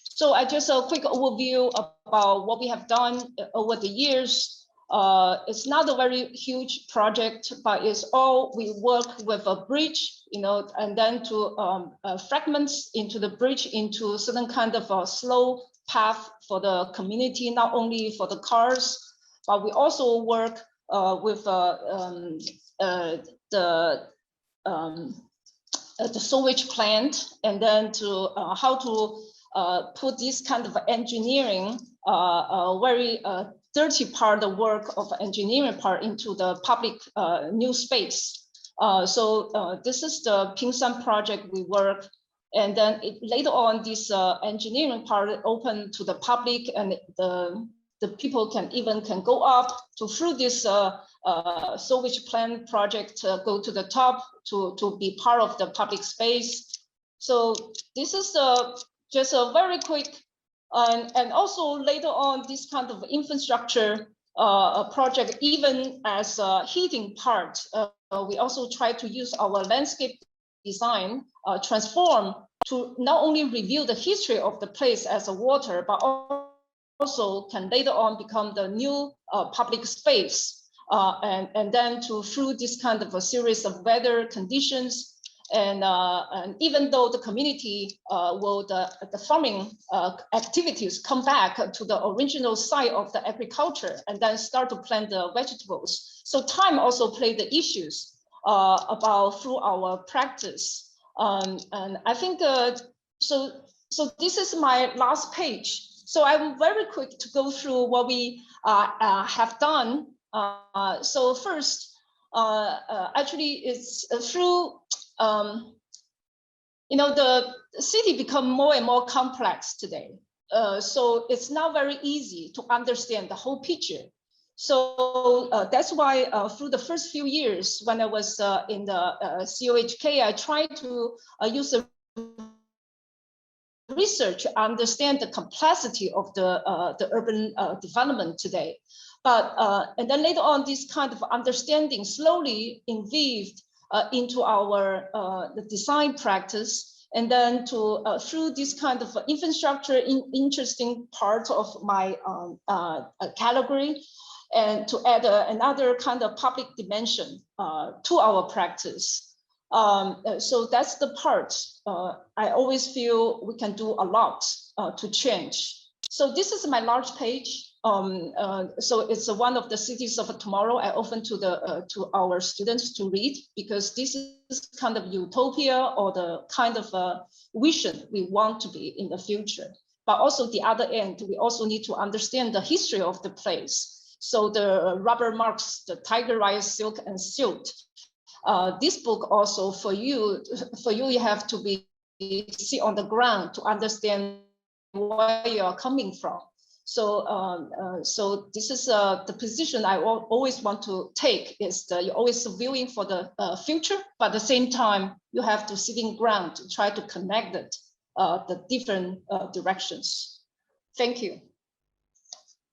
So I just a quick overview about what we have done over the years. It's not a very huge project, but it's all we work with a bridge, and then to fragments into the bridge into certain kind of a slow path for the community, not only for the cars, but we also work with the sewage plant, and then to how to put this kind of engineering, very dirty part, the work of engineering part into the public new space. So this is the Pingshan project we work. And then later on, this engineering part open to the public, and the people can go up to through this sewage plant project, go to the top to be part of the public space. So this is just a very quick, and also later on this kind of infrastructure project, even as a heating part, we also try to use our landscape design, transform to not only reveal the history of the place as a water, but also can later on become the new public space. And then through this kind of a series of weather conditions, and even though the community will, the farming activities come back to the original site of the agriculture and then start to plant the vegetables. So time also play the issues about through our practice. And I think, so this is my last page. So I'm very quick to go through what we have done. So first, actually it's through, the city become more and more complex today. So it's not very easy to understand the whole picture. So that's why through the first few years, when I was in the COHK, I tried to use the research to understand the complexity of the urban development today. But and then later on, this kind of understanding slowly evolved into our the design practice, and then to through this kind of infrastructure interesting part of my category, and to add another kind of public dimension to our practice. So that's the part I always feel we can do a lot to change. So this is my large page. So it's one of the cities of tomorrow. I often to our students to read, because this is kind of utopia or the kind of vision we want to be in the future. But also the other end, we also need to understand the history of the place. So the rubber marks, the tiger rice, silk, and silt. This book also for you, you have to be see on the ground to understand where you are coming from. So, so this is the position I always want to take, is that you're always viewing for the future, but at the same time, you have to sitting ground to try to connect it, the different directions. Thank you.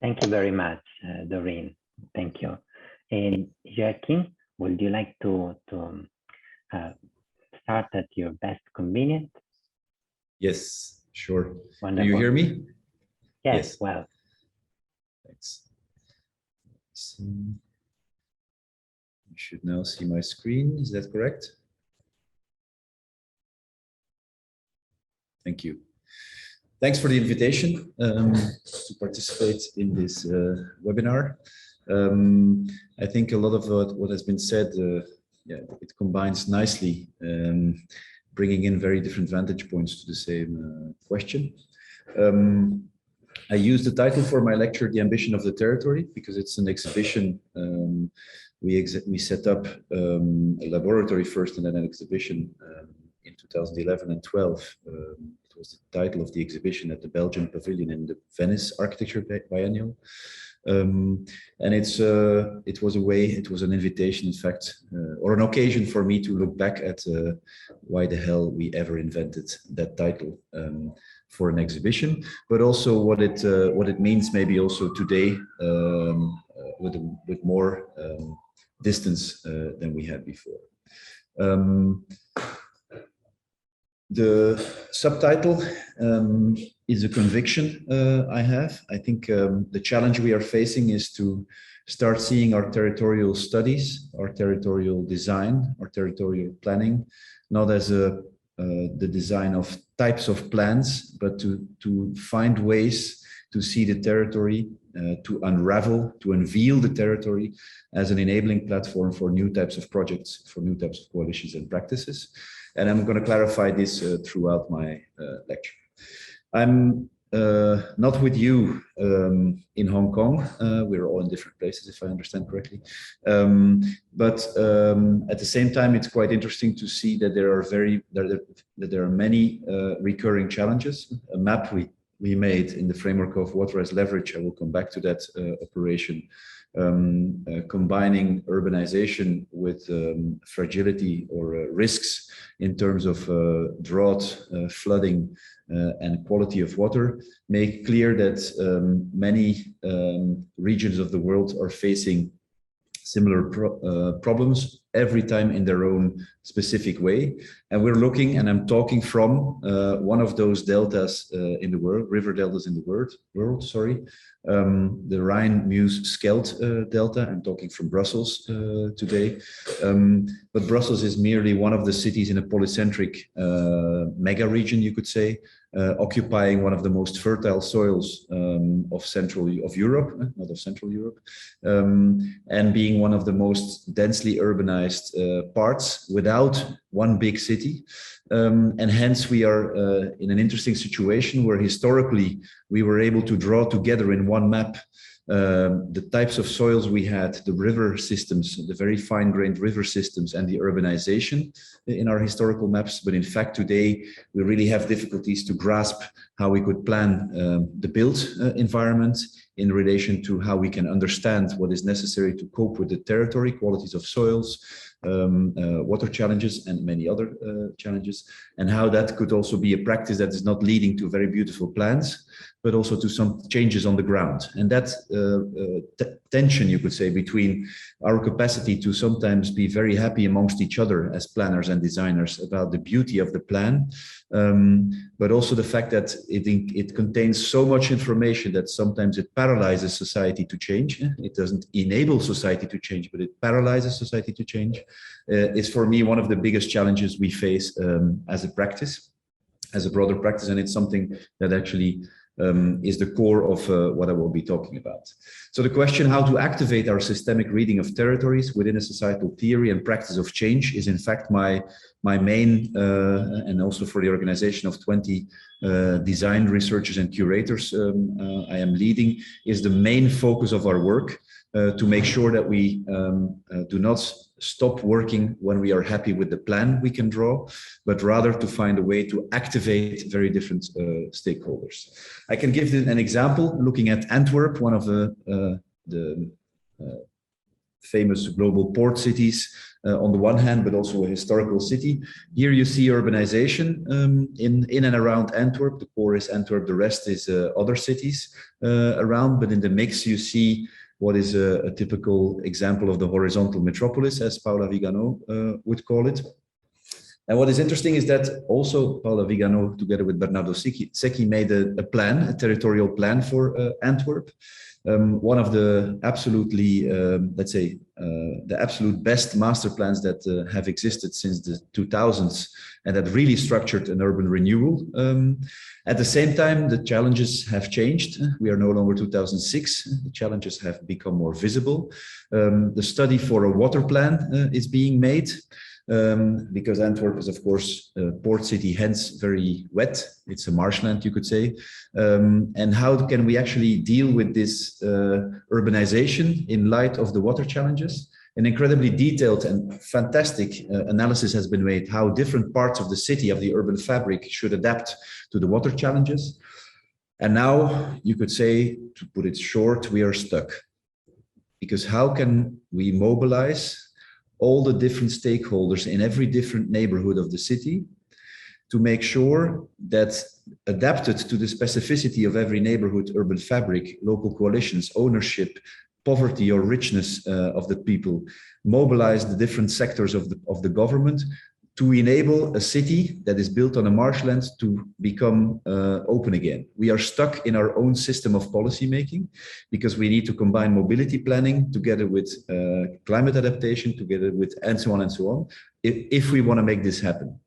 Thank you very much, Doreen. Thank you. And Joachim, would you like to start at your best convenience? Yes, sure. Wonderful. Do you hear me? Yes, well. Thanks. So, you should now see my screen. Is that correct? Thank you. Thanks for the invitation to participate in this webinar. I think a lot of what has been said, yeah, it combines nicely, bringing in very different vantage points to the same question. I used the title for my lecture, The Ambition of the Territory, because it's an exhibition. We set up a laboratory first and then an exhibition in 2011 and 12. It was the title of the exhibition at the Belgian Pavilion in the Venice Architecture Biennial. And it was a way, it was an invitation, in fact, or an occasion for me to look back at why the hell we ever invented that title for an exhibition, but also what it means maybe also today with more distance than we had before. The subtitle is a conviction I have. I think the challenge we are facing is to start seeing our territorial studies, our territorial design, our territorial planning, not as the design of types of plans, but to find ways to see the territory, to unravel, to unveil the territory as an enabling platform for new types of projects, for new types of coalitions and practices. And I'm going to clarify this throughout my lecture. I'm not with you in Hong Kong. We're all in different places, if I understand correctly. But at the same time, it's quite interesting to see that there are many recurring challenges. A map we made in the framework of water as leverage, I will come back to that operation, combining urbanization with fragility or risks in terms of drought, flooding, and quality of water, make clear that many regions of the world are facing similar problems every time in their own specific way. And we're looking, and I'm talking from one of those deltas in the world, river deltas in the world, the Rhine-Meuse-Scheldt Delta. I'm talking from Brussels today. But Brussels is merely one of the cities in a polycentric mega region, you could say, occupying one of the most fertile soils of Europe, not of Central Europe, and being one of the most densely urbanized parts without one big city. And hence we are in an interesting situation where historically we were able to draw together in one map the types of soils we had, the river systems, the very fine-grained river systems, and the urbanization in our historical maps. But in fact, today, we really have difficulties to grasp how we could plan the built environment in relation to how we can understand what is necessary to cope with the territory, qualities of soils, water challenges, and many other challenges, and how that could also be a practice that is not leading to very beautiful plans, but also to some changes on the ground. And that tension, you could say, between our capacity to sometimes be very happy amongst each other as planners and designers about the beauty of the plan, but also the fact that it contains so much information that sometimes it paralyzes society to change. It doesn't enable society to change, but it paralyzes society to change, is for me one of the biggest challenges we face as a practice, as a broader practice. And it's something that actually is the core of what I will be talking about. So the question how to activate our systemic reading of territories within a societal theory and practice of change is in fact my main, and also for the organization of 20 design researchers and curators I am leading, is the main focus of our work to make sure that we do not stop working when we are happy with the plan we can draw, but rather to find a way to activate very different stakeholders. I can give an example looking at Antwerp, one of the famous global port cities on the one hand, but also a historical city. Here you see urbanization in and around Antwerp. The core is Antwerp, the rest is other cities around, but in the mix you see what is a typical example of the horizontal metropolis, as Paula Vigano would call it. And what is interesting is that also Paula Vigano, together with Bernardo Secchi, made a plan, a territorial plan for Antwerp. One of the absolutely, let's say, the absolute best master plans that have existed since the 2000s and that really structured an urban renewal. At the same time, the challenges have changed. We are no longer 2006. The challenges have become more visible. The study for a water plan is being made. Because Antwerp is, of course, a port city, hence very wet. It's a marshland, you could say. And how can we actually deal with this urbanization in light of the water challenges? An incredibly detailed and fantastic analysis has been made how different parts of the city, of the urban fabric, should adapt to the water challenges. And now you could say, to put it short, we are stuck. Because how can we mobilize all the different stakeholders in every different neighborhood of the city to make sure that adapted to the specificity of every neighborhood, urban fabric, local coalitions, ownership, poverty or richness of the people, mobilize the different sectors of the government to enable a city that is built on a marshland to become open again. We are stuck in our own system of policy making because we need to combine mobility planning together with climate adaptation, together with and so on, if we want to make this happen.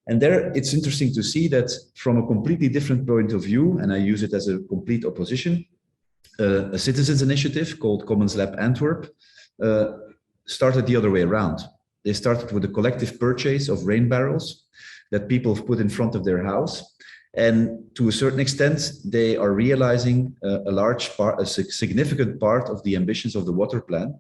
And there, it's interesting to see that from a completely different point of view, and I use it as a complete opposition, a citizens initiative called Commons Lab Antwerp started the other way around. They started with a collective purchase of rain barrels that people have put in front of their house. And to a certain extent, they are realizing a significant part of the ambitions of the water plan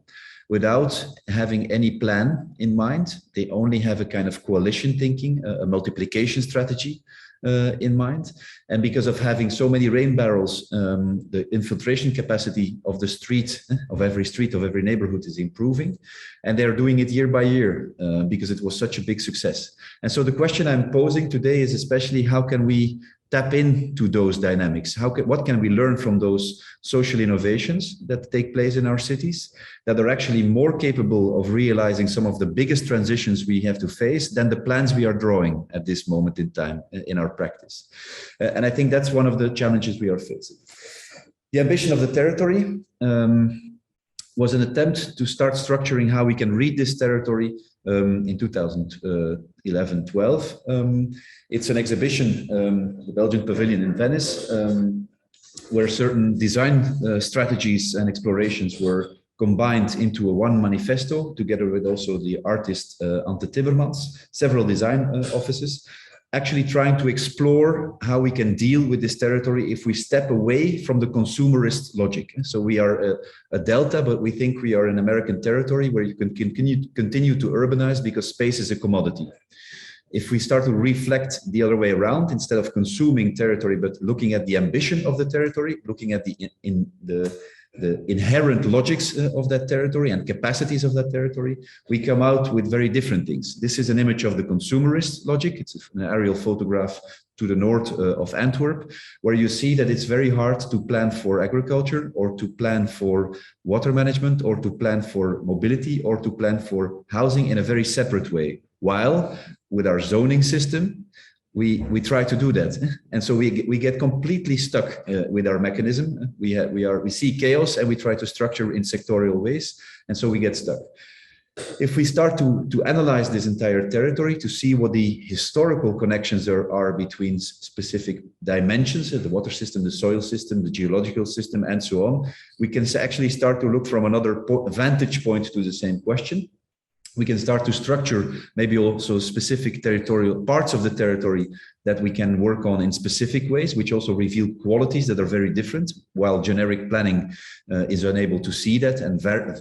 without having any plan in mind. They only have a kind of coalition thinking, a multiplication strategy in mind. And because of having so many rain barrels, the infiltration capacity of the street, of every neighborhood is improving. And they're doing it year by year because it was such a big success. And so the question I'm posing today is especially how can we tap into those dynamics? What can we learn from those social innovations that take place in our cities that are actually more capable of realizing some of the biggest transitions we have to face than the plans we are drawing at this moment in time in our practice? And I think that's one of the challenges we are facing. The ambition of the territory was an attempt to start structuring how we can read this territory in 2011-12. It's an exhibition, the Belgian Pavilion in Venice, where certain design strategies and explorations were combined into one manifesto, together with also the artist Ante Timmermans, several design offices, actually trying to explore how we can deal with this territory if we step away from the consumerist logic. So we are a delta, but we think we are an American territory where you can continue to urbanize because space is a commodity. If we start to reflect the other way around, instead of consuming territory, but looking at the ambition of the territory, looking at the inherent logics of that territory and capacities of that territory, we come out with very different things. This is an image of the consumerist logic. It's an aerial photograph to the north of Antwerp, where you see that it's very hard to plan for agriculture or to plan for water management or to plan for mobility or to plan for housing in a very separate way. While with our zoning system, we try to do that, and so we get completely stuck with our mechanism. We see chaos and we try to structure in sectorial ways, and so we get stuck. If we start to analyze this entire territory to see what the historical connections there are between specific dimensions, the water system, the soil system, the geological system, and so on, we can actually start to look from another vantage point to the same question. We can start to structure maybe also specific territorial parts of the territory that we can work on in specific ways, which also reveal qualities that are very different, while generic planning is unable to see that and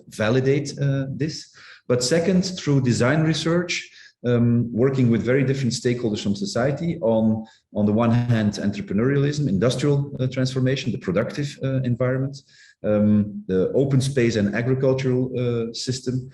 validate this. But second, through design research, working with very different stakeholders from society on the one hand, entrepreneurialism, industrial transformation, the productive environment, the open space and agricultural system,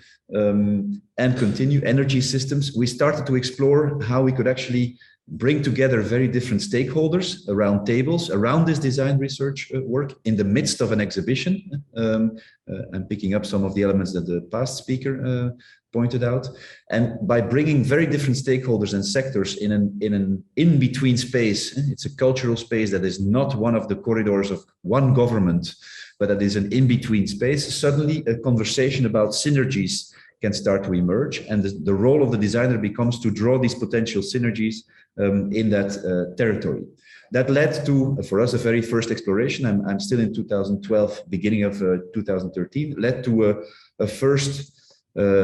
and continue energy systems, we started to explore how we could actually bring together very different stakeholders around tables, around this design research work in the midst of an exhibition. I'm picking up some of the elements that the past speaker pointed out. And by bringing very different stakeholders and sectors in an in-between space, it's a cultural space that is not one of the corridors of one government, but that is an in-between space, suddenly a conversation about synergies can start to emerge. And the role of the designer becomes to draw these potential synergies in that territory. That led to, for us, a very first exploration. I'm still in 2012, beginning of 2013, led to a first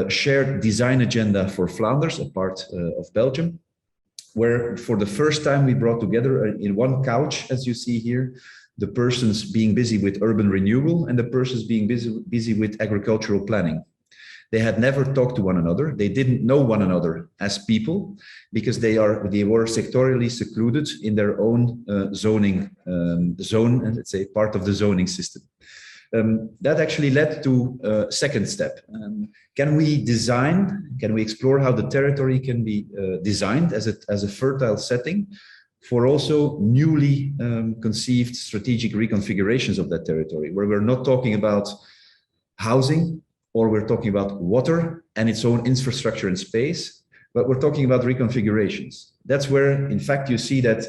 shared design agenda for Flanders, a part of Belgium, where for the first time we brought together in one couch, as you see here, the persons being busy with urban renewal and the persons being busy with agricultural planning. They had never talked to one another. They didn't know one another as people because they were sectorially secluded in their own zoning zone, and let's say part of the zoning system. That actually led to a second step. Can we explore how the territory can be designed as a fertile setting for also newly conceived strategic reconfigurations of that territory, where we're not talking about housing, or we're talking about water and its own infrastructure and space, but we're talking about reconfigurations. That's where, in fact, you see that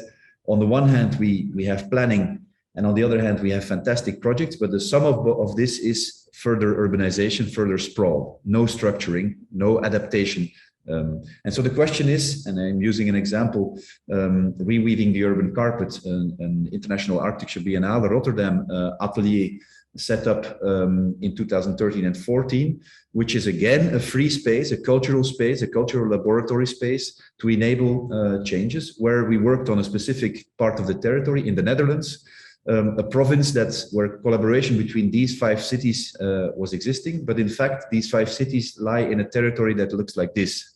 on the one hand, we have planning, and on the other hand, we have fantastic projects, but the sum of this is further urbanization, further sprawl, no structuring, no adaptation. And so the question is, and I'm using an example, reweaving the urban carpet, an international architecture biennale, Rotterdam atelier set up in 2013 and 14, which is again a free space, a cultural laboratory space to enable changes, where we worked on a specific part of the territory in the Netherlands, a province where collaboration between these 5 cities was existing, but in fact these 5 cities lie in a territory that looks like this.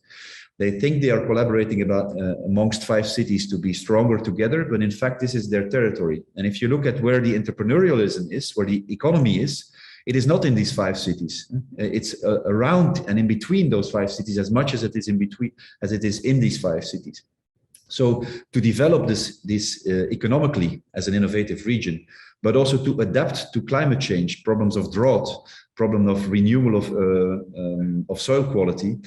They think they are collaborating amongst 5 cities to be stronger together, but in fact this is their territory. And if you look at where the entrepreneurialism is, where the economy is, it is not in these 5 cities. It's around and in between those 5 cities as much as it is in between as it is in these 5 cities. So to develop this economically as an innovative region, but also to adapt to climate change, problems of drought, problem of renewal of soil quality,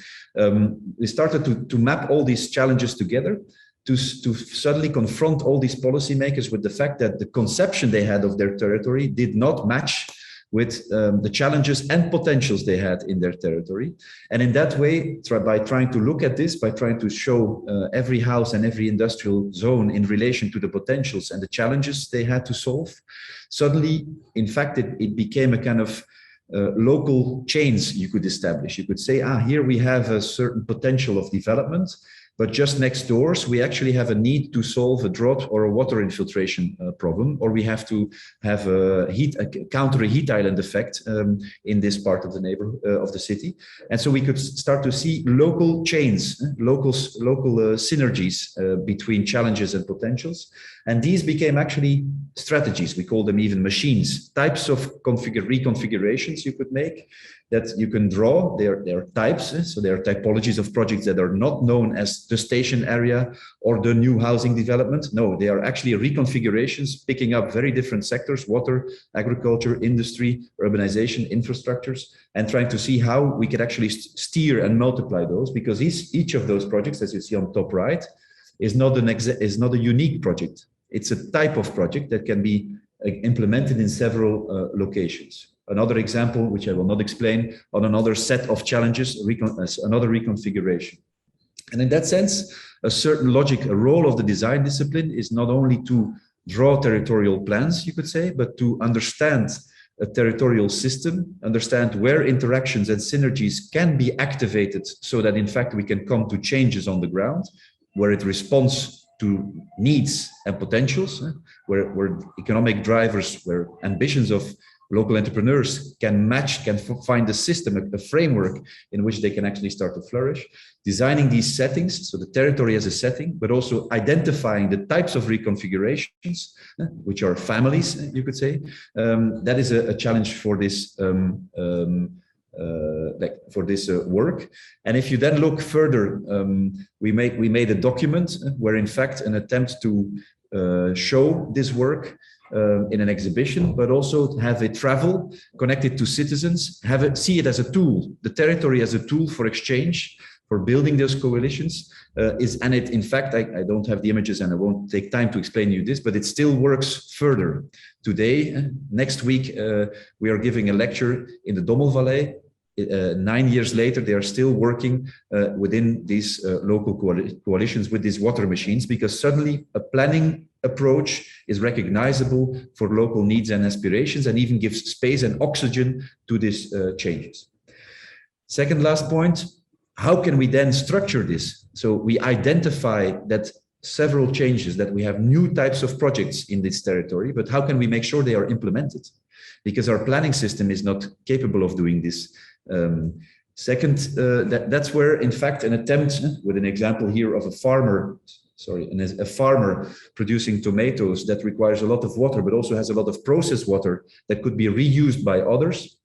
we started to map all these challenges together to suddenly confront all these policymakers with the fact that the conception they had of their territory did not match with the challenges and potentials they had in their territory. And in that way, by trying to look at this, by trying to show every house and every industrial zone in relation to the potentials and the challenges they had to solve, suddenly, in fact, it became a kind of local chains you could establish. You could say, here we have a certain potential of development, but just next doors, we actually have a need to solve a drought or a water infiltration problem, or we have to have counter a heat island effect in this part of the neighborhood of the city. And so we could start to see local chains, local synergies between challenges and potentials. And these became actually strategies. We call them even machines, types of reconfigurations you could make that you can draw. They are types, so they are typologies of projects that are not known as the station area or the new housing development. No, they are actually reconfigurations picking up very different sectors: water, agriculture, industry, urbanization, infrastructures, and trying to see how we could actually steer and multiply those, because each of those projects, as you see on top right, is not a unique project. It's a type of project that can be implemented in several locations. Another example, which I will not explain, on another set of challenges, another reconfiguration. And in that sense, a certain logic, a role of the design discipline is not only to draw territorial plans, you could say, but to understand a territorial system, understand where interactions and synergies can be activated so that in fact we can come to changes on the ground, where it responds to needs and potentials, where economic drivers, where ambitions of local entrepreneurs can match, can find a system, a framework in which they can actually start to flourish. Designing these settings, so the territory as a setting, but also identifying the types of reconfigurations, which are families, you could say. That is a challenge for this work. And if you then look further, we made a document where in fact an attempt to show this work in an exhibition, but also have it travel, connected to citizens, see it as a tool, the territory as a tool for exchange, for building those coalitions, and it, in fact, I don't have the images and I won't take time to explain you this, but it still works further. Today, next week, we are giving a lecture in the Dommel Valley. 9 years later, they are still working within these local coalitions with these water machines, because suddenly a planning approach is recognizable for local needs and aspirations, and even gives space and oxygen to these changes. Second last point, how can we then structure this? So we identify that several changes, that we have new types of projects in this territory, but how can we make sure they are implemented? Because our planning system is not capable of doing this. Second, that's where, in fact, an attempt, with an example here of a farmer producing tomatoes that requires a lot of water, but also has a lot of processed water that could be reused by others.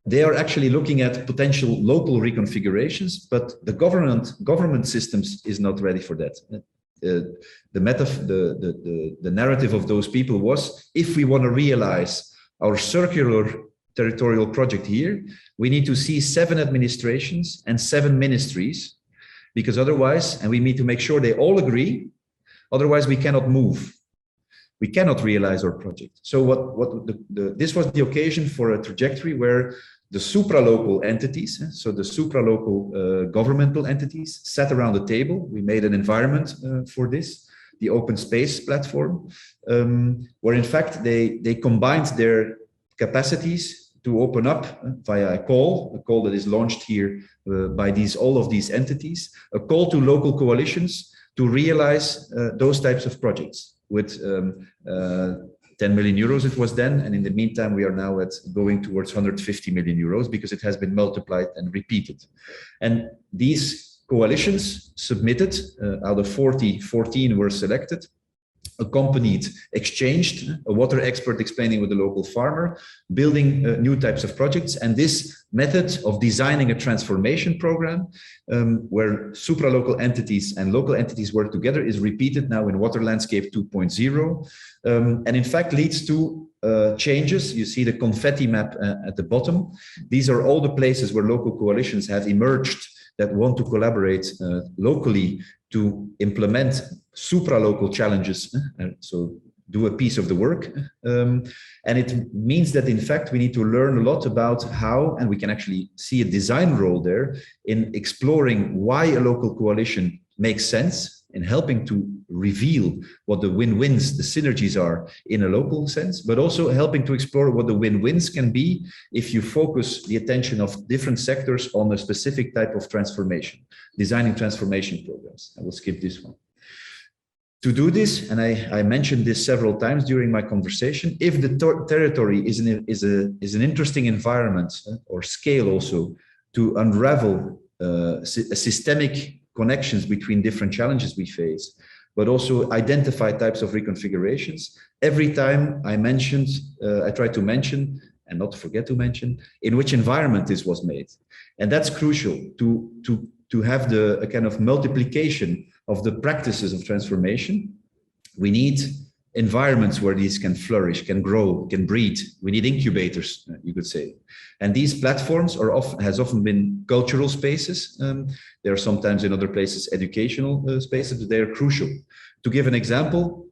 They are actually looking at potential local reconfigurations, but the government systems is not ready for that. The narrative of those people was, if we want to realize our circular territorial project here, we need to see 7 administrations and 7 ministries, because otherwise, and we need to make sure they all agree, otherwise we cannot move. We cannot realize our project. So this was the occasion for a trajectory where the supra-local entities, so the supra-local governmental entities, sat around the table. We made an environment for this, the open space platform, where in fact they combined their capacities to open up via a call that is launched here by all of these entities, a call to local coalitions to realize those types of projects with 10 million euros it was then, and in the meantime we are now going towards 150 million euros because it has been multiplied and repeated. And these coalitions submitted, out of 40, 14 were selected, accompanied, exchanged, a water expert explaining with the local farmer, building new types of projects. And this method of designing a transformation program where supralocal entities and local entities work together is repeated now in Water Landscape 2.0, and in fact leads to changes. You see the confetti map at the bottom. These are all the places where local coalitions have emerged that want to collaborate locally to implement supralocal challenges, so do a piece of the work. And it means that in fact we need to learn a lot about how, and we can actually see a design role there in exploring why a local coalition makes sense, in helping to reveal what the win-wins, the synergies are in a local sense, but also helping to explore what the win-wins can be if you focus the attention of different sectors on a specific type of transformation, designing transformation programs. I will skip this one. To do this, and I mentioned this several times during my conversation, if the territory is an interesting environment or scale also to unravel systemic connections between different challenges we face, but also identify types of reconfigurations. Every time I mentioned, I try to mention, and not forget to mention, in which environment this was made. And that's crucial to have a kind of multiplication of the practices of transformation. We need environments where these can flourish, can grow, can breed. We need incubators, you could say. And these platforms has often been cultural spaces. They are sometimes in other places educational spaces, but they are crucial. To give an example,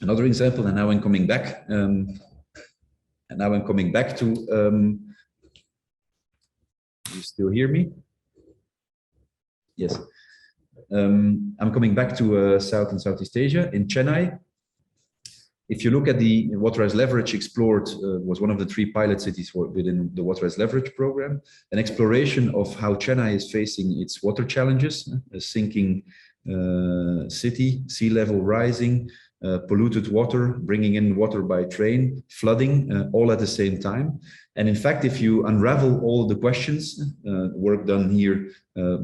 another example, and now I'm coming back. To. You still hear me? Yes. I'm coming back to South and Southeast Asia in Chennai. If you look at the Water as Leverage explored, was one of the 3 pilot cities within the Water as Leverage program, an exploration of how Chennai is facing its water challenges, a sinking city, sea level rising, polluted water, bringing in water by train, flooding, all at the same time. And in fact, if you unravel all the questions, work done here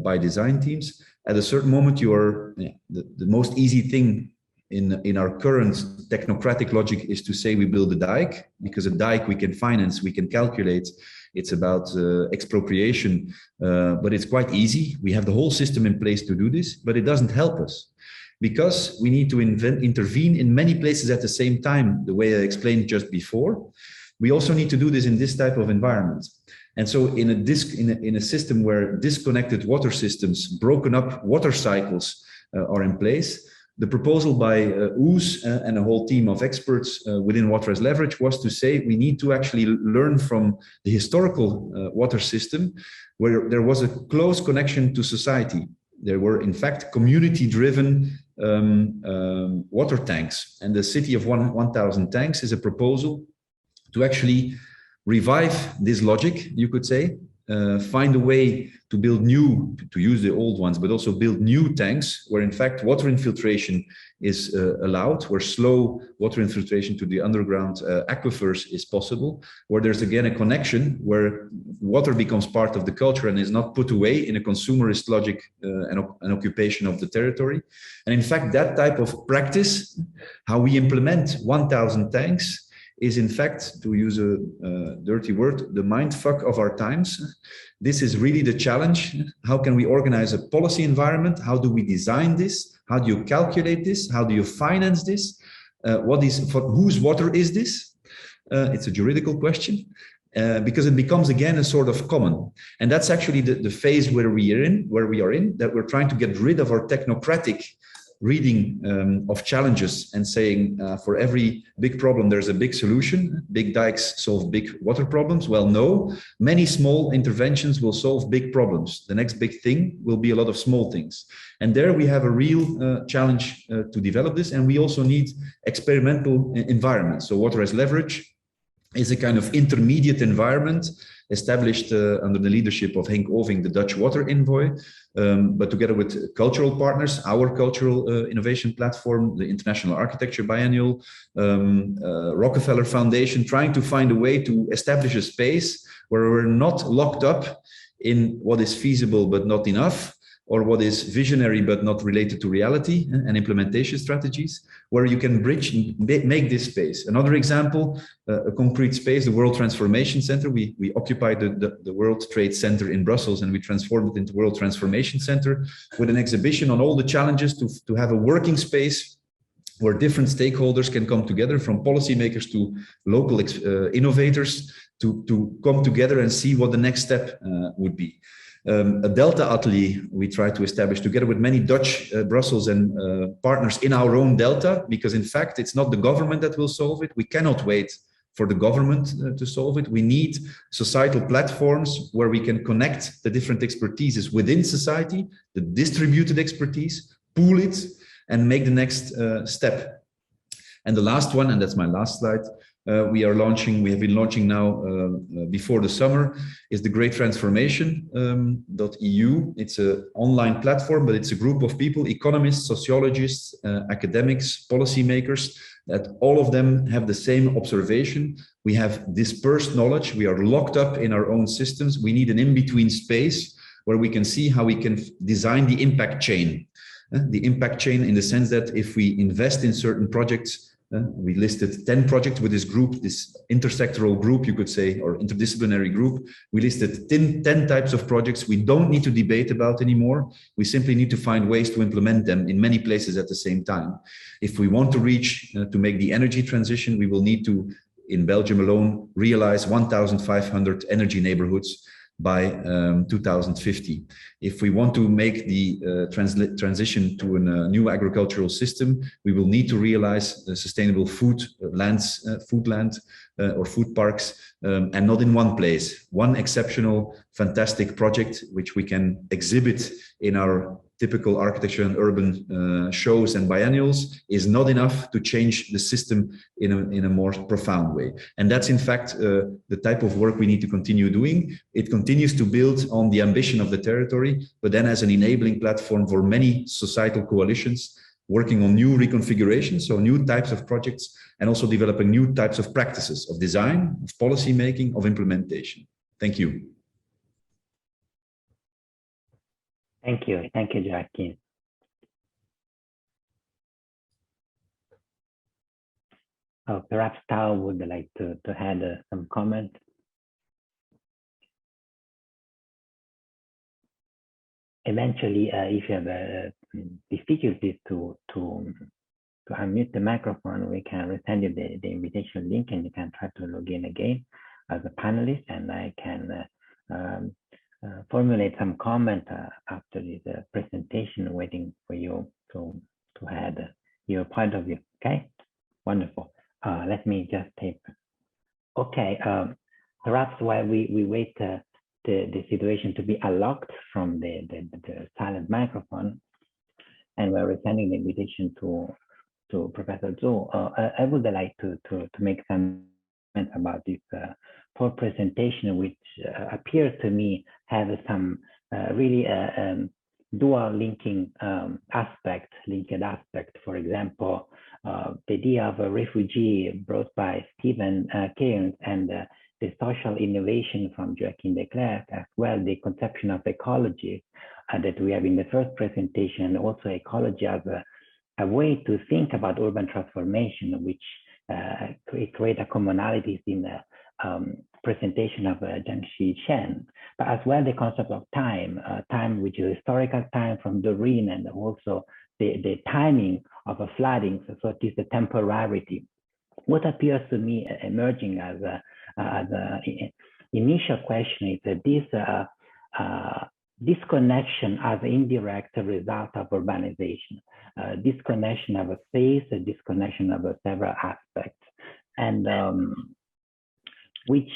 by design teams, at a certain moment, you are the most easy thing in our current technocratic logic is to say we build a dike, because a dike we can finance, we can calculate. It's about expropriation, but it's quite easy. We have the whole system in place to do this, but it doesn't help us because we need to intervene in many places at the same time, the way I explained just before. We also need to do this in this type of environment. And so in a system where disconnected water systems, broken up water cycles are in place, the proposal by Oos and a whole team of experts within Water as Leverage was to say we need to actually learn from the historical water system where there was a close connection to society. There were, in fact, community-driven water tanks. And the city of 1,000 tanks is a proposal to actually revive this logic, you could say, find a way to build new, to use the old ones, but also build new tanks where in fact water infiltration is allowed, where slow water infiltration to the underground aquifers is possible, where there's again a connection where water becomes part of the culture and is not put away in a consumerist logic and occupation of the territory. And in fact, that type of practice, how we implement 1,000 tanks, is in fact, to use a dirty word, the mindfuck of our times. This is really the challenge. How can we organize a policy environment? How do we design this? How do you calculate this? How do you finance this? For whose water is this? It's a juridical question. because it becomes again a sort of common. And that's actually the phase where we are in, that we're trying to get rid of our technocratic reading of challenges and saying for every big problem there's a big solution. Big dikes solve big water problems. Well, no, many small interventions will solve big problems. The next big thing will be a lot of small things, and there we have a real challenge to develop this. And we also need experimental environments. So water as leverage is a kind of intermediate environment established under the leadership of Henk Oving, the Dutch water envoy, but together with cultural partners, our cultural innovation platform, the International Architecture Biennial, Rockefeller Foundation, trying to find a way to establish a space where we're not locked up in what is feasible but not enough, or what is visionary but not related to reality, and implementation strategies, where you can bridge and make this space. Another example, a concrete space, the World Transformation Center. We occupied the World Trade Center in Brussels, and we transformed it into World Transformation Center with an exhibition on all the challenges to have a working space where different stakeholders can come together, from policymakers to local innovators, to come together and see what the next step would be. A Delta atelier we tried to establish together with many Dutch, Brussels and partners in our own Delta, because in fact, it's not the government that will solve it. We cannot wait for the government to solve it. We need societal platforms where we can connect the different expertises within society, the distributed expertise, pool it and make the next step. And the last one, and that's my last slide, we have been launching now before the summer, is the Great Transformation.eu. It's an online platform, but it's a group of people, economists, sociologists, academics, policymakers, that all of them have the same observation. We have dispersed knowledge. We are locked up in our own systems. We need an in-between space where we can see how we can design the impact chain. The impact chain in the sense that if we invest in certain projects, we listed 10 projects with this group, this intersectoral group, you could say, or interdisciplinary group. We listed 10 types of projects we don't need to debate about anymore. We simply need to find ways to implement them in many places at the same time. If we want to reach, to make the energy transition, we will need to, in Belgium alone, realize 1,500 energy neighborhoods by 2050. If we want to make the transition to a new agricultural system, we will need to realize sustainable food land or food parks, and not in one place. One exceptional, fantastic project which we can exhibit in our typical architecture and urban shows and biennials is not enough to change the system in a more profound way. And that's in fact the type of work we need to continue doing. It continues to build on the ambition of the territory, but then as an enabling platform for many societal coalitions working on new reconfigurations, so new types of projects, and also developing new types of practices of design, of policy making, of implementation. Thank you. Thank you, Joachim. Perhaps Tao would like to add some comment. Eventually, if you have difficulties to unmute the microphone, we can resend you the invitation link, and you can try to log in again as a panelist, and I can formulate some comment after this presentation, waiting for you to add your point of view. Okay, wonderful. Let me just take. Okay, perhaps while we wait the situation to be unlocked from the silent microphone, and we're sending the invitation to Professor Zhu, I would like to make some comments about this poor presentation, which appears to me have some really dual linking aspect. For example, the idea of a refugee brought by Stephen Cairns, and the social innovation from Joachim Declerck, as well the conception of ecology that we have in the first presentation, and also ecology as a way to think about urban transformation, which create a commonalities in the presentation of Jianxi Chen, but as well the concept of time, time which is historical time from Doreen, and also the timing of a flooding, so it is the temporality. What appears to me emerging as the initial question is that this disconnection as an indirect result of urbanization, disconnection of a space, a disconnection of several aspects, and which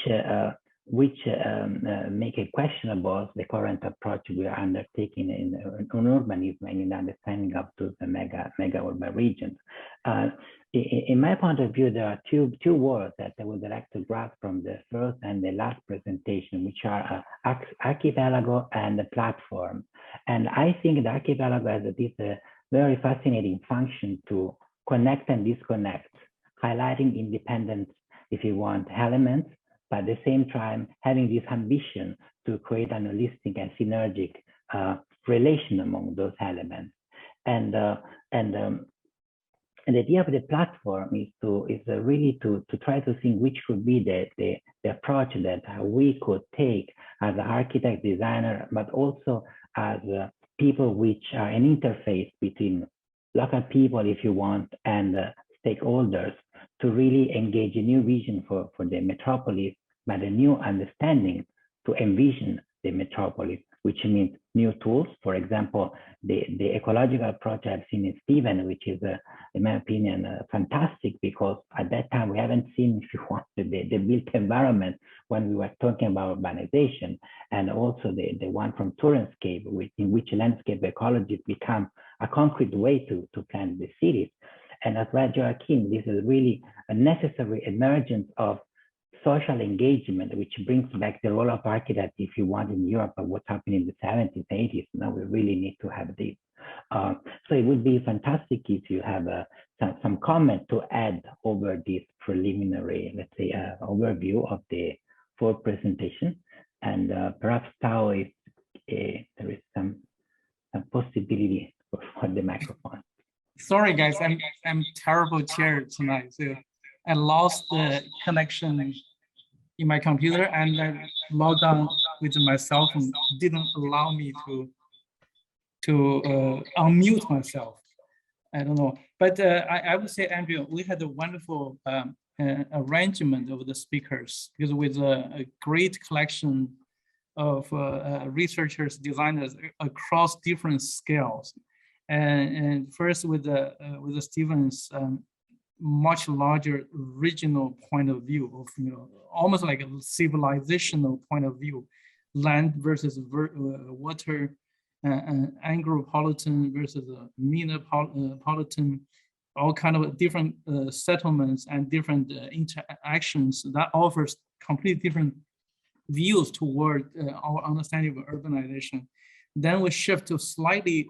make it questionable the current approach we are undertaking in urbanism and in the understanding of the mega urban regions. In my point of view, there are two words that I would like to grasp from the first and the last presentation, which are archipelago and the platform. And I think the archipelago has this very fascinating function to connect and disconnect, highlighting independent, if you want, elements, but at the same time having this ambition to create an holistic and synergic relation among those elements. And the idea of the platform is really to try to think which could be the approach that we could take as an architect, designer, but also as people which are an interface between local people, if you want, and stakeholders to really engage a new vision for the metropolis, but a new understanding to envision the metropolis, which means new tools. For example, the ecological approach I've seen in Stephen, which is, in my opinion, fantastic, because at that time we haven't seen, if you want, the built environment when we were talking about urbanization, and also the one from Turenscape, in which landscape ecology become a concrete way to plan the cities. And as well, Joachim, this is really a necessary emergence of social engagement, which brings back the role of architect, if you want, in Europe, of what happened in the 70s, 80s. Now we really need to have this. So it would be fantastic if you have some comment to add over this preliminary, let's say, overview of the full presentation. And perhaps Tao, if there is some possibility for the microphone. Sorry, guys, I'm terrible chair tonight. So I lost the connection in my computer, and I logged on with my cell phone. Didn't allow me to unmute myself. I don't know, but I would say, Andrew, we had a wonderful arrangement of the speakers, because with a great collection of researchers, designers across different scales, and first with the Stephen's much larger regional point of view of, almost like a civilizational point of view, land versus water, anthropolitan versus metropolitan, all kind of different settlements and different interactions that offers completely different views toward our understanding of urbanization. Then we shift to slightly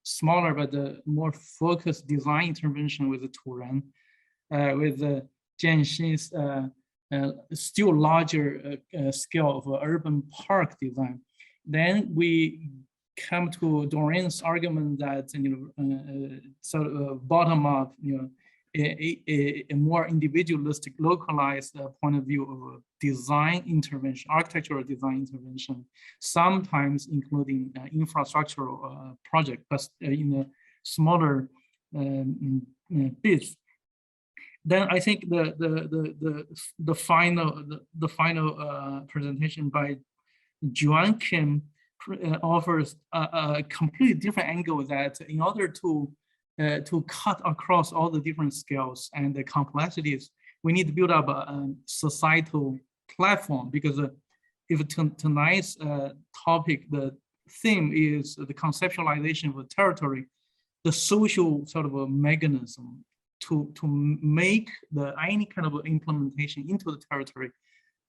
smaller but more focused design intervention with the Doren, with Jianxi's still larger scale of urban park design. Then we come to Doreen's argument that sort of bottom up, a more individualistic, localized point of view of design intervention, architectural design intervention, sometimes including infrastructural project, but in a smaller bits. Then I think the final presentation by Joachim offers a completely different angle, that in order to cut across all the different scales and the complexities, we need to build up a societal platform, because if tonight's topic, the theme is the conceptualization of a territory, the social sort of a mechanism to make any kind of implementation into the territory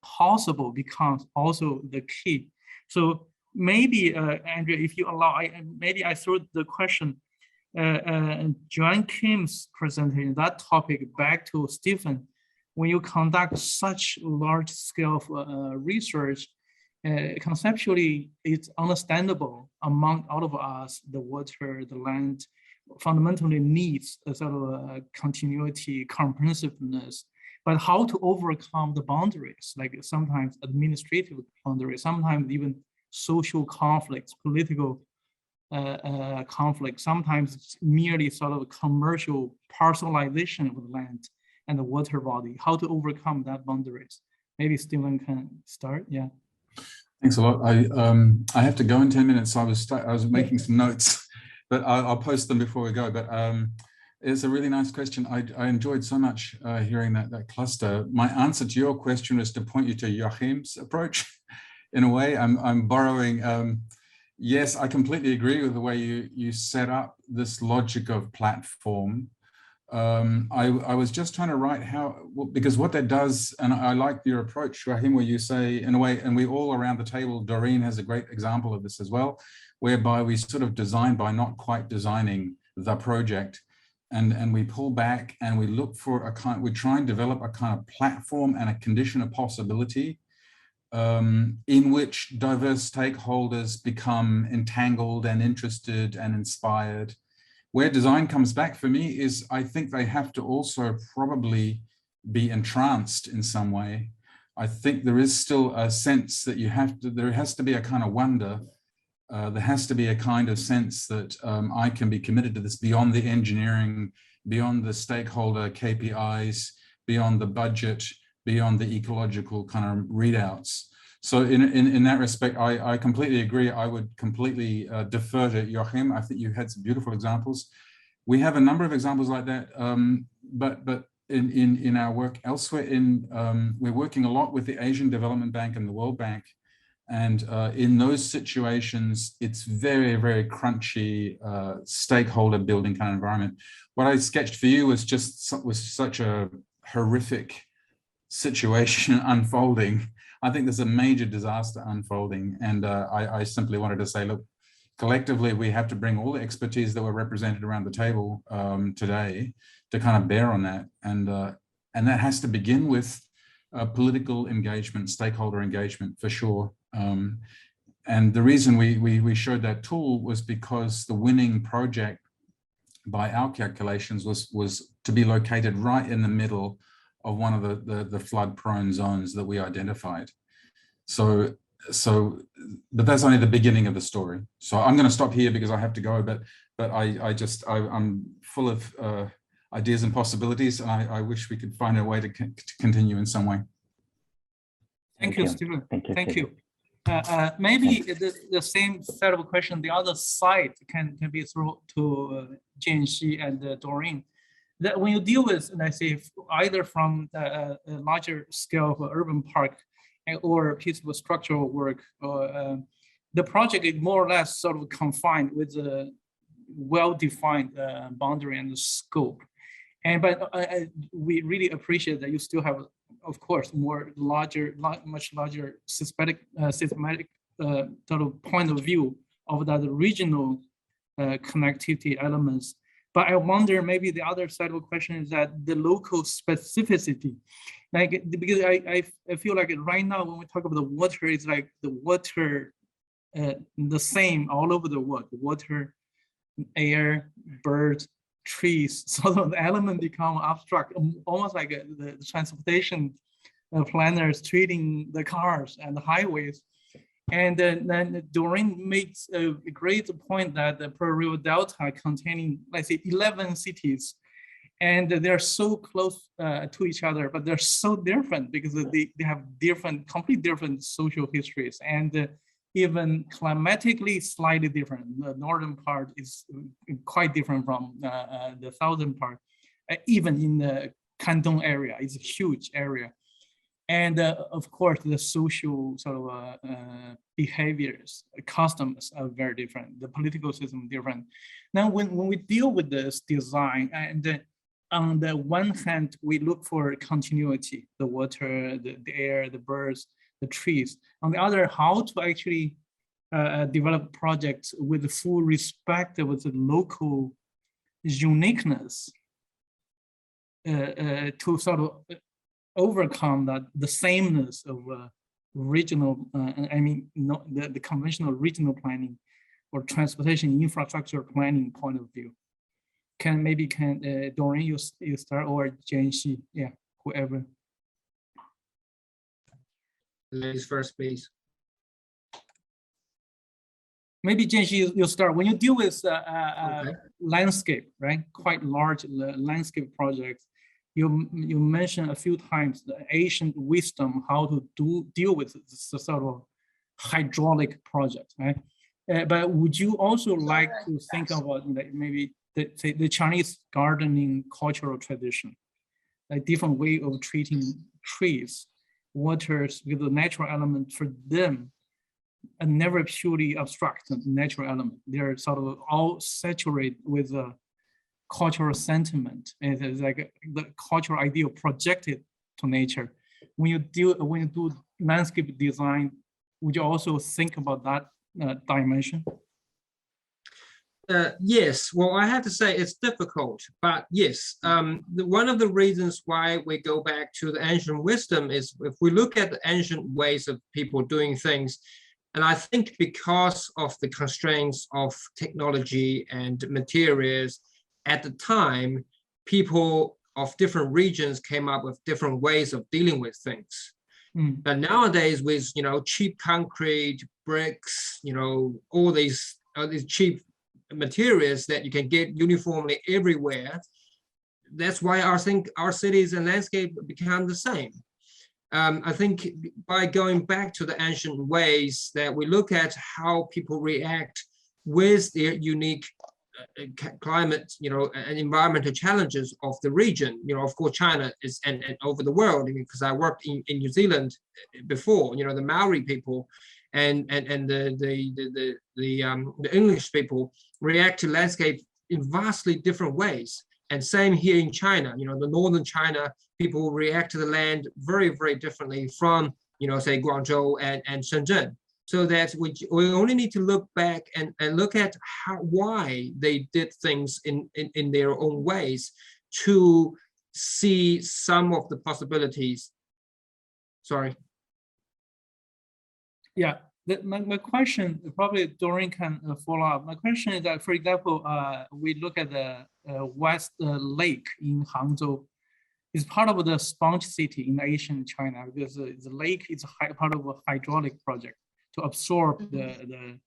possible becomes also the key. So maybe, Andrea, if you allow, maybe I throw the question, Joachim's presentation, that topic, back to Stephen. When you conduct such large scale research, conceptually, it's understandable among all of us, the water, the land, fundamentally needs a sort of continuity, comprehensiveness, but how to overcome the boundaries, like sometimes administrative boundaries, sometimes even social conflicts, political conflict, sometimes it's merely sort of commercial parcelization of the land. and the water body, how to overcome that boundaries. Maybe Stephen can start. Yeah. Thanks a lot. I have to go in 10 minutes, so I was making some notes, but I'll post them before we go. But it's a really nice question. I enjoyed so much hearing that cluster. My answer to your question is to point you to Joachim's approach. In a way, I'm borrowing. Yes, I completely agree with the way you set up this logic of platform. I was just trying to write because what that does, and I like your approach, Joachim, where you say, in a way, and we all around the table, Doreen has a great example of this as well, whereby we sort of design by not quite designing the project, and we pull back and we look for we try and develop a kind of platform and a condition of possibility in which diverse stakeholders become entangled and interested and inspired. Where design comes back for me is I think they have to also probably be entranced in some way. I think there is still a sense that there has to be a kind of wonder. There has to be a kind of sense that I can be committed to this beyond the engineering, beyond the stakeholder KPIs, beyond the budget, beyond the ecological kind of readouts. So in that respect, I completely agree. I would completely defer to Joachim. I think you had some beautiful examples. We have a number of examples like that, but in our work elsewhere, we're working a lot with the Asian Development Bank and the World Bank. And in those situations, it's very, very crunchy stakeholder building kind of environment. What I sketched for you was such a horrific situation unfolding. I think there's a major disaster unfolding. And I simply wanted to say, look, collectively, we have to bring all the expertise that were represented around the table today to kind of bear on that. And that has to begin with political engagement, stakeholder engagement, for sure. And the reason we showed that tool was because the winning project, by our calculations, was to be located right in the middle of one of the flood-prone zones that we identified. So, but that's only the beginning of the story. So I'm going to stop here because I have to go. But I'm full of ideas and possibilities, and I wish we could find a way to continue in some way. Thank you, Stephen. Thank you. Maybe the same set of questions, the other side can be thrown to Jianxi and Doreen. That when you deal with, let's say, either from a larger scale of urban park or a piece of structural work, or the project is more or less sort of confined with a well-defined boundary and scope. But we really appreciate that you still have, of course, much larger systematic sort of point of view of that regional connectivity elements. But I wonder, maybe the other side of the question is that the local specificity, like, because I feel like right now when we talk about the water, it's like the water, the same all over the world, water, air, birds, trees, so the element become abstract, almost like the transportation planners treating the cars and the highways. And then Doreen makes a great point that the Pearl River Delta containing, let's say, 11 cities, and they're so close to each other, but they're so different because they have completely different social histories, and even climatically slightly different. The northern part is quite different from the southern part. Even in the Canton area, it's a huge area. And of course, the social sort of behaviors, customs are very different. The political system different. Now, when we deal with this design, and on the one hand, we look for continuity, the water, the air, the birds, the trees. On the other, how to actually develop projects with full respect with the local uniqueness to sort of overcome the sameness of regional, the conventional regional planning or transportation infrastructure planning point of view. Can Doreen, you start, or Jianxi, yeah, whoever. Ladies first, please. Maybe Jianxi, you start. When you deal with Okay. landscape, right? Quite large landscape projects, you mentioned a few times the ancient wisdom how to deal with this sort of hydraulic project, right? But would you also like to think about maybe the Chinese gardening cultural tradition, a different way of treating trees, waters with the natural element for them, and never purely abstract natural element. They're sort of all saturated with a cultural sentiment. It's like the cultural ideal projected to nature. When you do landscape design, would you also think about that dimension? Yes, well, I have to say it's difficult, but yes, one of the reasons why we go back to the ancient wisdom is if we look at the ancient ways of people doing things, and I think because of the constraints of technology and materials at the time, people of different regions came up with different ways of dealing with things. But nowadays, with cheap concrete, bricks, all these cheap materials that you can get uniformly everywhere, that's why I think our cities and landscape become the same. I think by going back to the ancient ways that we look at how people react with their unique climate, and environmental challenges of the region. Of course, China is and over the world, because I worked in New Zealand before. The Maori people and the English people react to landscape in vastly different ways. And same here in China. The northern China people react to the land very, very differently from say Guangzhou and Shenzhen. So that we only need to look back and look at why they did things in their own ways to see some of the possibilities. Sorry. Yeah, my question, probably Doreen can follow up. My question is that, for example, we look at the West Lake in Hangzhou. It's part of the sponge city in ancient China, because the lake is part of a hydraulic project to absorb the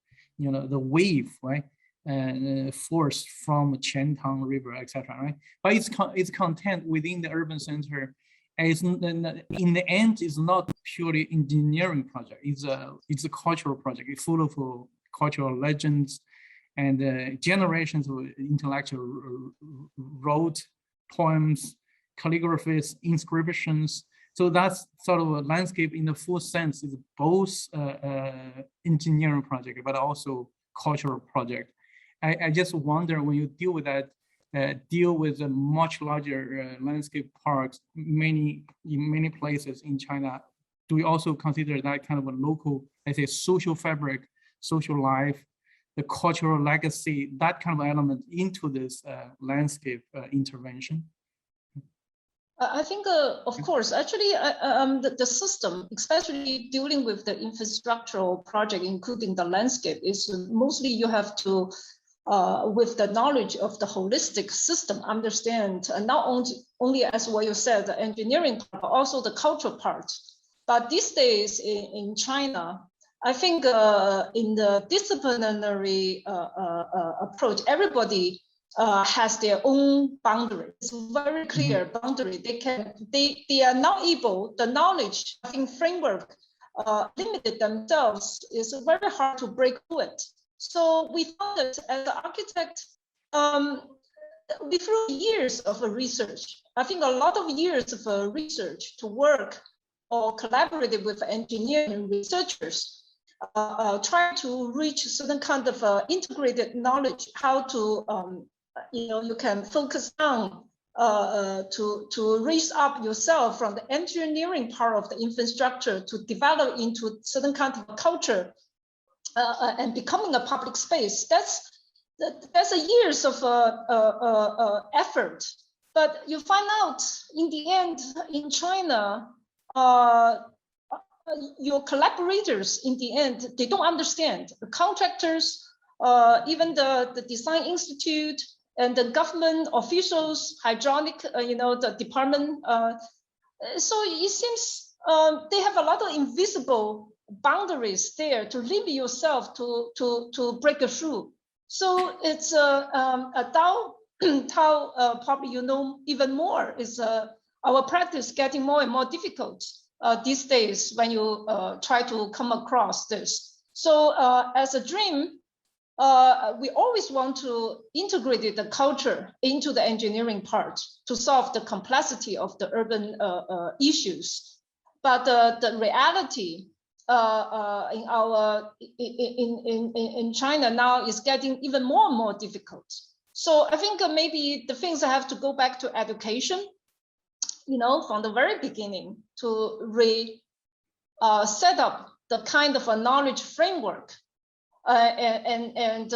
wave, right, and force from Qiantang River, etc. Right, but its content within the urban center is in the end is not purely engineering project. It's a cultural project. It's full of cultural legends and generations of intellectual wrote poems, calligraphies, inscriptions. So that's sort of a landscape in the full sense is both engineering project, but also cultural project. I just wonder, when you deal with that, deal with a much larger landscape parks, in many places in China, do we also consider that kind of a local, let's say, social fabric, social life, the cultural legacy, that kind of element into this landscape intervention? I think, of course, actually, the system, especially dealing with the infrastructural project, including the landscape, is mostly you have to, with the knowledge of the holistic system, understand not only as what you said, the engineering part, but also the cultural part. But these days in China, I think in the disciplinary approach, everybody has their own boundary. It's very clear boundary. They are not able, the knowledge, I think, framework limited themselves, is very hard to break through it. So we found that as an architect, we through years of research, I think a lot of years of research to work or collaborated with engineering researchers, trying to reach certain kind of integrated knowledge, how to you can focus on to raise up yourself from the engineering part of the infrastructure to develop into certain kind of culture and becoming a public space. That's a years of effort. But you find out in the end in China, your collaborators in the end, they don't understand. The contractors, even the design institute, and the government officials, hydraulic, the department. So it seems they have a lot of invisible boundaries there to limit yourself to break through. So it's a Tao, probably even more, is our practice getting more and more difficult these days when you try to come across this. So as a dream, we always want to integrate the culture into the engineering part to solve the complexity of the urban issues. But the reality in China now is getting even more and more difficult. So I think maybe the things have to go back to education, you know, from the very beginning to set up the kind of a knowledge framework. And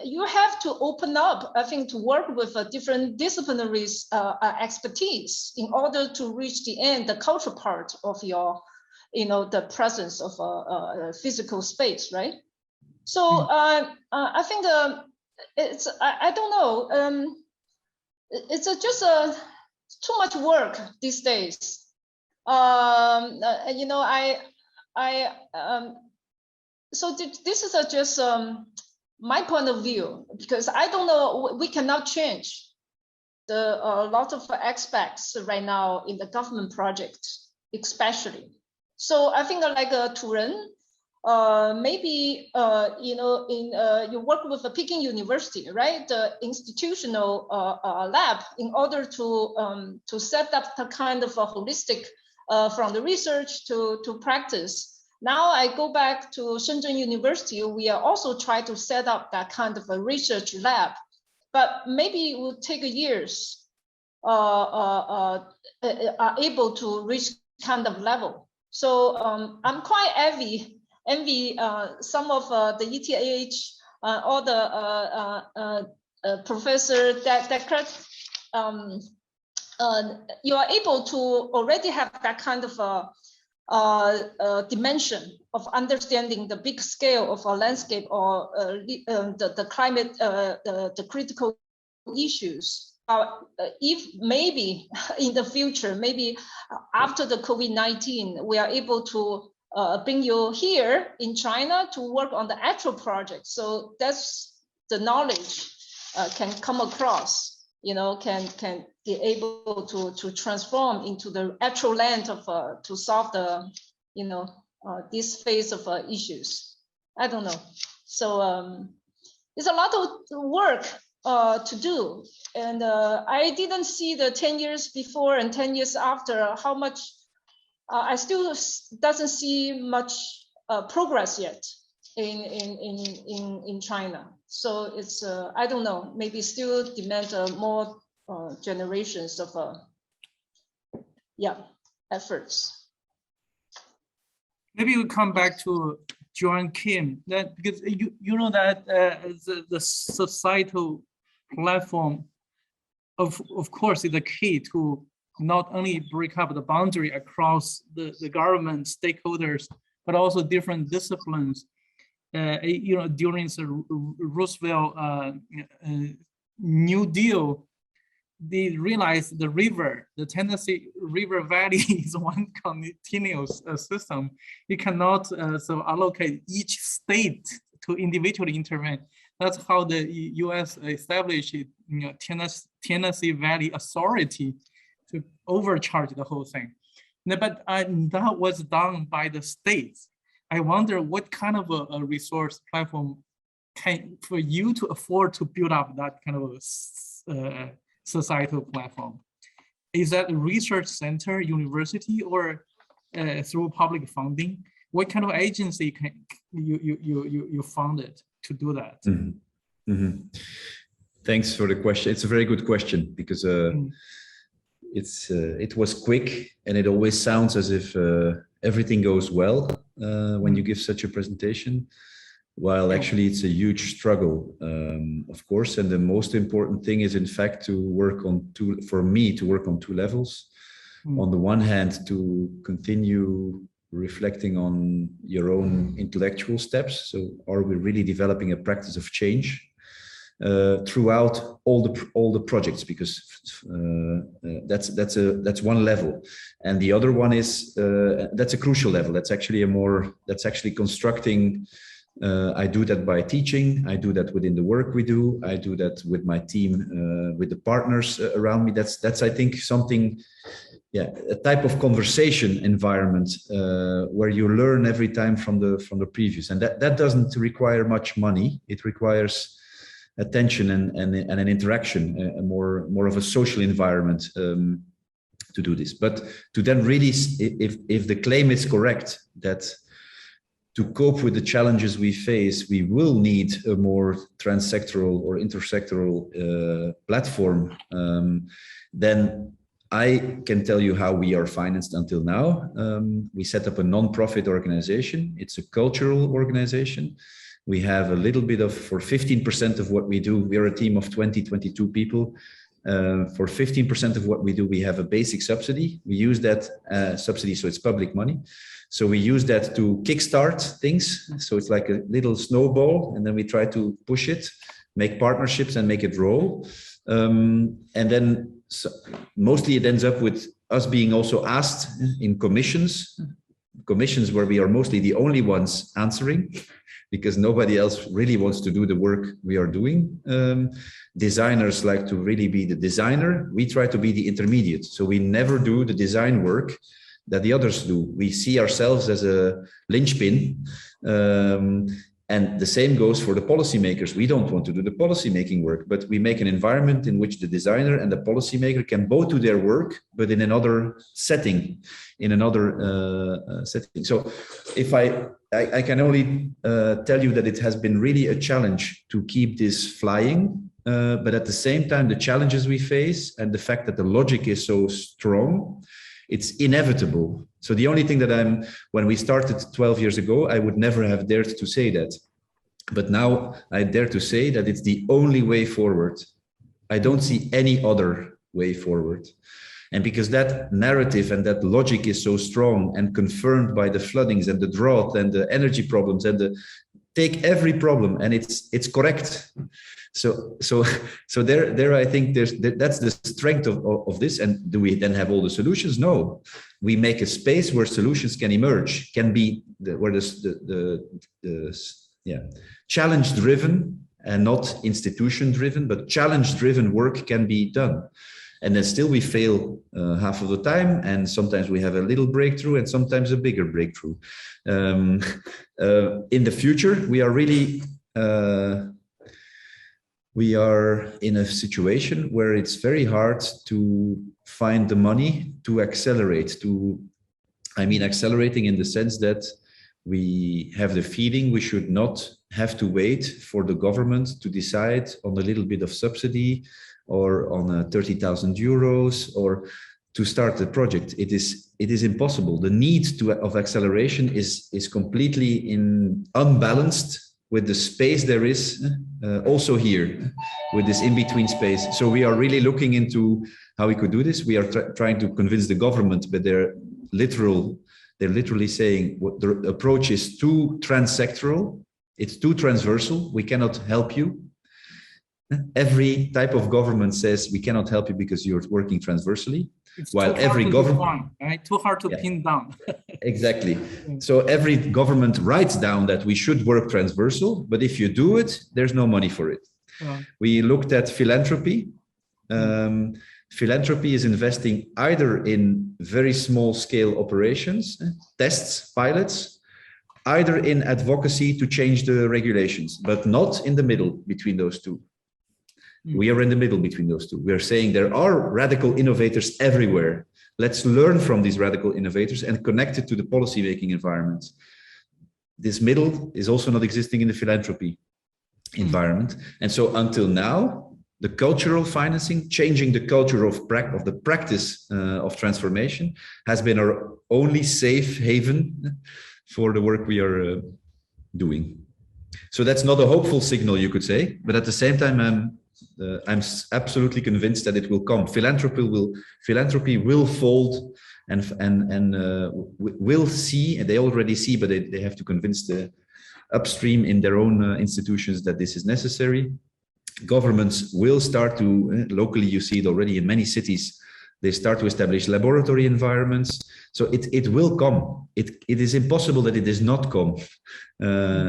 you have to open up, I think, to work with different disciplinary expertise in order to reach the end, the cultural part of your, you know, the presence of a physical space, right? So I think it's, I don't know, it's just too much work these days. You know, so this is just my point of view, because I don't know, we cannot change the lot of aspects right now in the government project, especially. So I think like Doren, maybe you know, in you work with the Peking University, right? The institutional lab in order to set up the kind of a holistic from the research to practice. Now I go back to Shenzhen University. We are also trying to set up that kind of a research lab, but maybe it will take years are able to reach kind of level. So I'm quite envy some of the ETH or the Professor Declerck. You are able to already have that kind of dimension of understanding the big scale of our landscape or the climate, the critical issues. If maybe in the future, maybe after the COVID-19, we are able to bring you here in China to work on the actual project. So that's the knowledge can come across, you know, can be able to transform into the actual land of to solve the, you know, this phase of issues. I don't know. So it's a lot of work to do, and I didn't see the 10 years before and 10 years after how much. I still doesn't see much progress yet in China. So it's I don't know, maybe still demand more generations of efforts. Maybe we come back to Joachim, that because you know that the societal platform of course is the key to not only break up the boundary across the government stakeholders, but also different disciplines. You know, during the Roosevelt New Deal, they realized the river, the Tennessee River Valley is one continuous system. You cannot so allocate each state to individually intervene. That's how the U.S. established, you know, Tennessee Valley Authority to overcharge the whole thing. But that was done by the states. I wonder what kind of a resource platform for you to afford to build up that kind of a societal platform. Is that a research center, university, or through public funding? What kind of agency can you founded to do that? Mm-hmm. Mm-hmm. Thanks for the question. It's a very good question, because it was quick, and it always sounds as if everything goes well when you give such a presentation, while actually it's a huge struggle, of course. And the most important thing is, in fact, to work on two levels. On the one hand, to continue reflecting on your own intellectual steps. So are we really developing a practice of change throughout all the projects? Because that's one level, and the other one is that's a crucial level. That's actually constructing I do that by teaching. I do that within the work we do. I do that with my team, with the partners around me. That's I think something, yeah, a type of conversation environment where you learn every time from the previous, and that doesn't require much money. It requires attention and an interaction, more of a social environment to do this. But to then really, if the claim is correct that to cope with the challenges we face, we will need a more transsectoral or intersectoral platform, then I can tell you how we are financed until now. We set up a non-profit organization. It's a cultural organization. We have a little bit of, for 15% of what we do, we are a team of 22 people. For 15% of what we do, we have a basic subsidy. We use that subsidy, so it's public money. So we use that to kickstart things. So it's like a little snowball, and then we try to push it, make partnerships and make it roll. And then mostly it ends up with us being also asked in commissions where we are mostly the only ones answering, because nobody else really wants to do the work we are doing. Designers like to really be the designer. We try to be the intermediate. So we never do the design work that the others do. We see ourselves as a linchpin. And the same goes for the policymakers. We don't want to do the policymaking work, but we make an environment in which the designer and the policymaker can both do their work, but in another setting, setting. So if I can only tell you that it has been really a challenge to keep this flying, but at the same time, the challenges we face and the fact that the logic is so strong, it's inevitable. So the only thing that when we started 12 years ago, I would never have dared to say that. But now I dare to say that it's the only way forward. I don't see any other way forward. And because that narrative and that logic is so strong and confirmed by the floodings and the drought and the energy problems and take every problem and it's correct. So there I think that's the strength of this. And do we then have all the solutions? No, we make a space where solutions can emerge, can be where challenge driven and not institution driven, but challenge driven work can be done. And then still we fail half of the time, and sometimes we have a little breakthrough and sometimes a bigger breakthrough. In the future, we are really we are in a situation where it's very hard to find the money to accelerate. I mean, accelerating in the sense that we have the feeling we should not have to wait for the government to decide on a little bit of subsidy or on 30,000 euros or to start the project. It is impossible. The need of acceleration is completely unbalanced with the space there is also here with this in-between space. So we are really looking into how we could do this. We are trying to convince the government, but they're literally saying what the approach is too transsectoral. It's too transversal. We cannot help you. Every type of government says we cannot help you because you're working transversely. It's while every government, right? Too hard to pin down. Exactly. So every government writes down that we should work transversal, but if you do it, there's no money for it. We looked at philanthropy. Philanthropy is investing either in very small scale operations, tests, pilots, either in advocacy to change the regulations, but not in the middle between those two. We are in the middle between those two. We are saying there are radical innovators everywhere. Let's learn from these radical innovators and connect it to the policy-making environment. This middle is also not existing in the philanthropy environment. And so until now, the cultural financing, changing the culture of the practice of transformation has been our only safe haven for the work we are doing. So that's not a hopeful signal, you could say, but at the same time, I'm absolutely convinced that it will come. Philanthropy will fold and will see, and they already see, but they have to convince the upstream in their own institutions that this is necessary. Governments will start to, locally you see it already in many cities, They start to establish laboratory environments. So it will come. It is impossible that it does not come.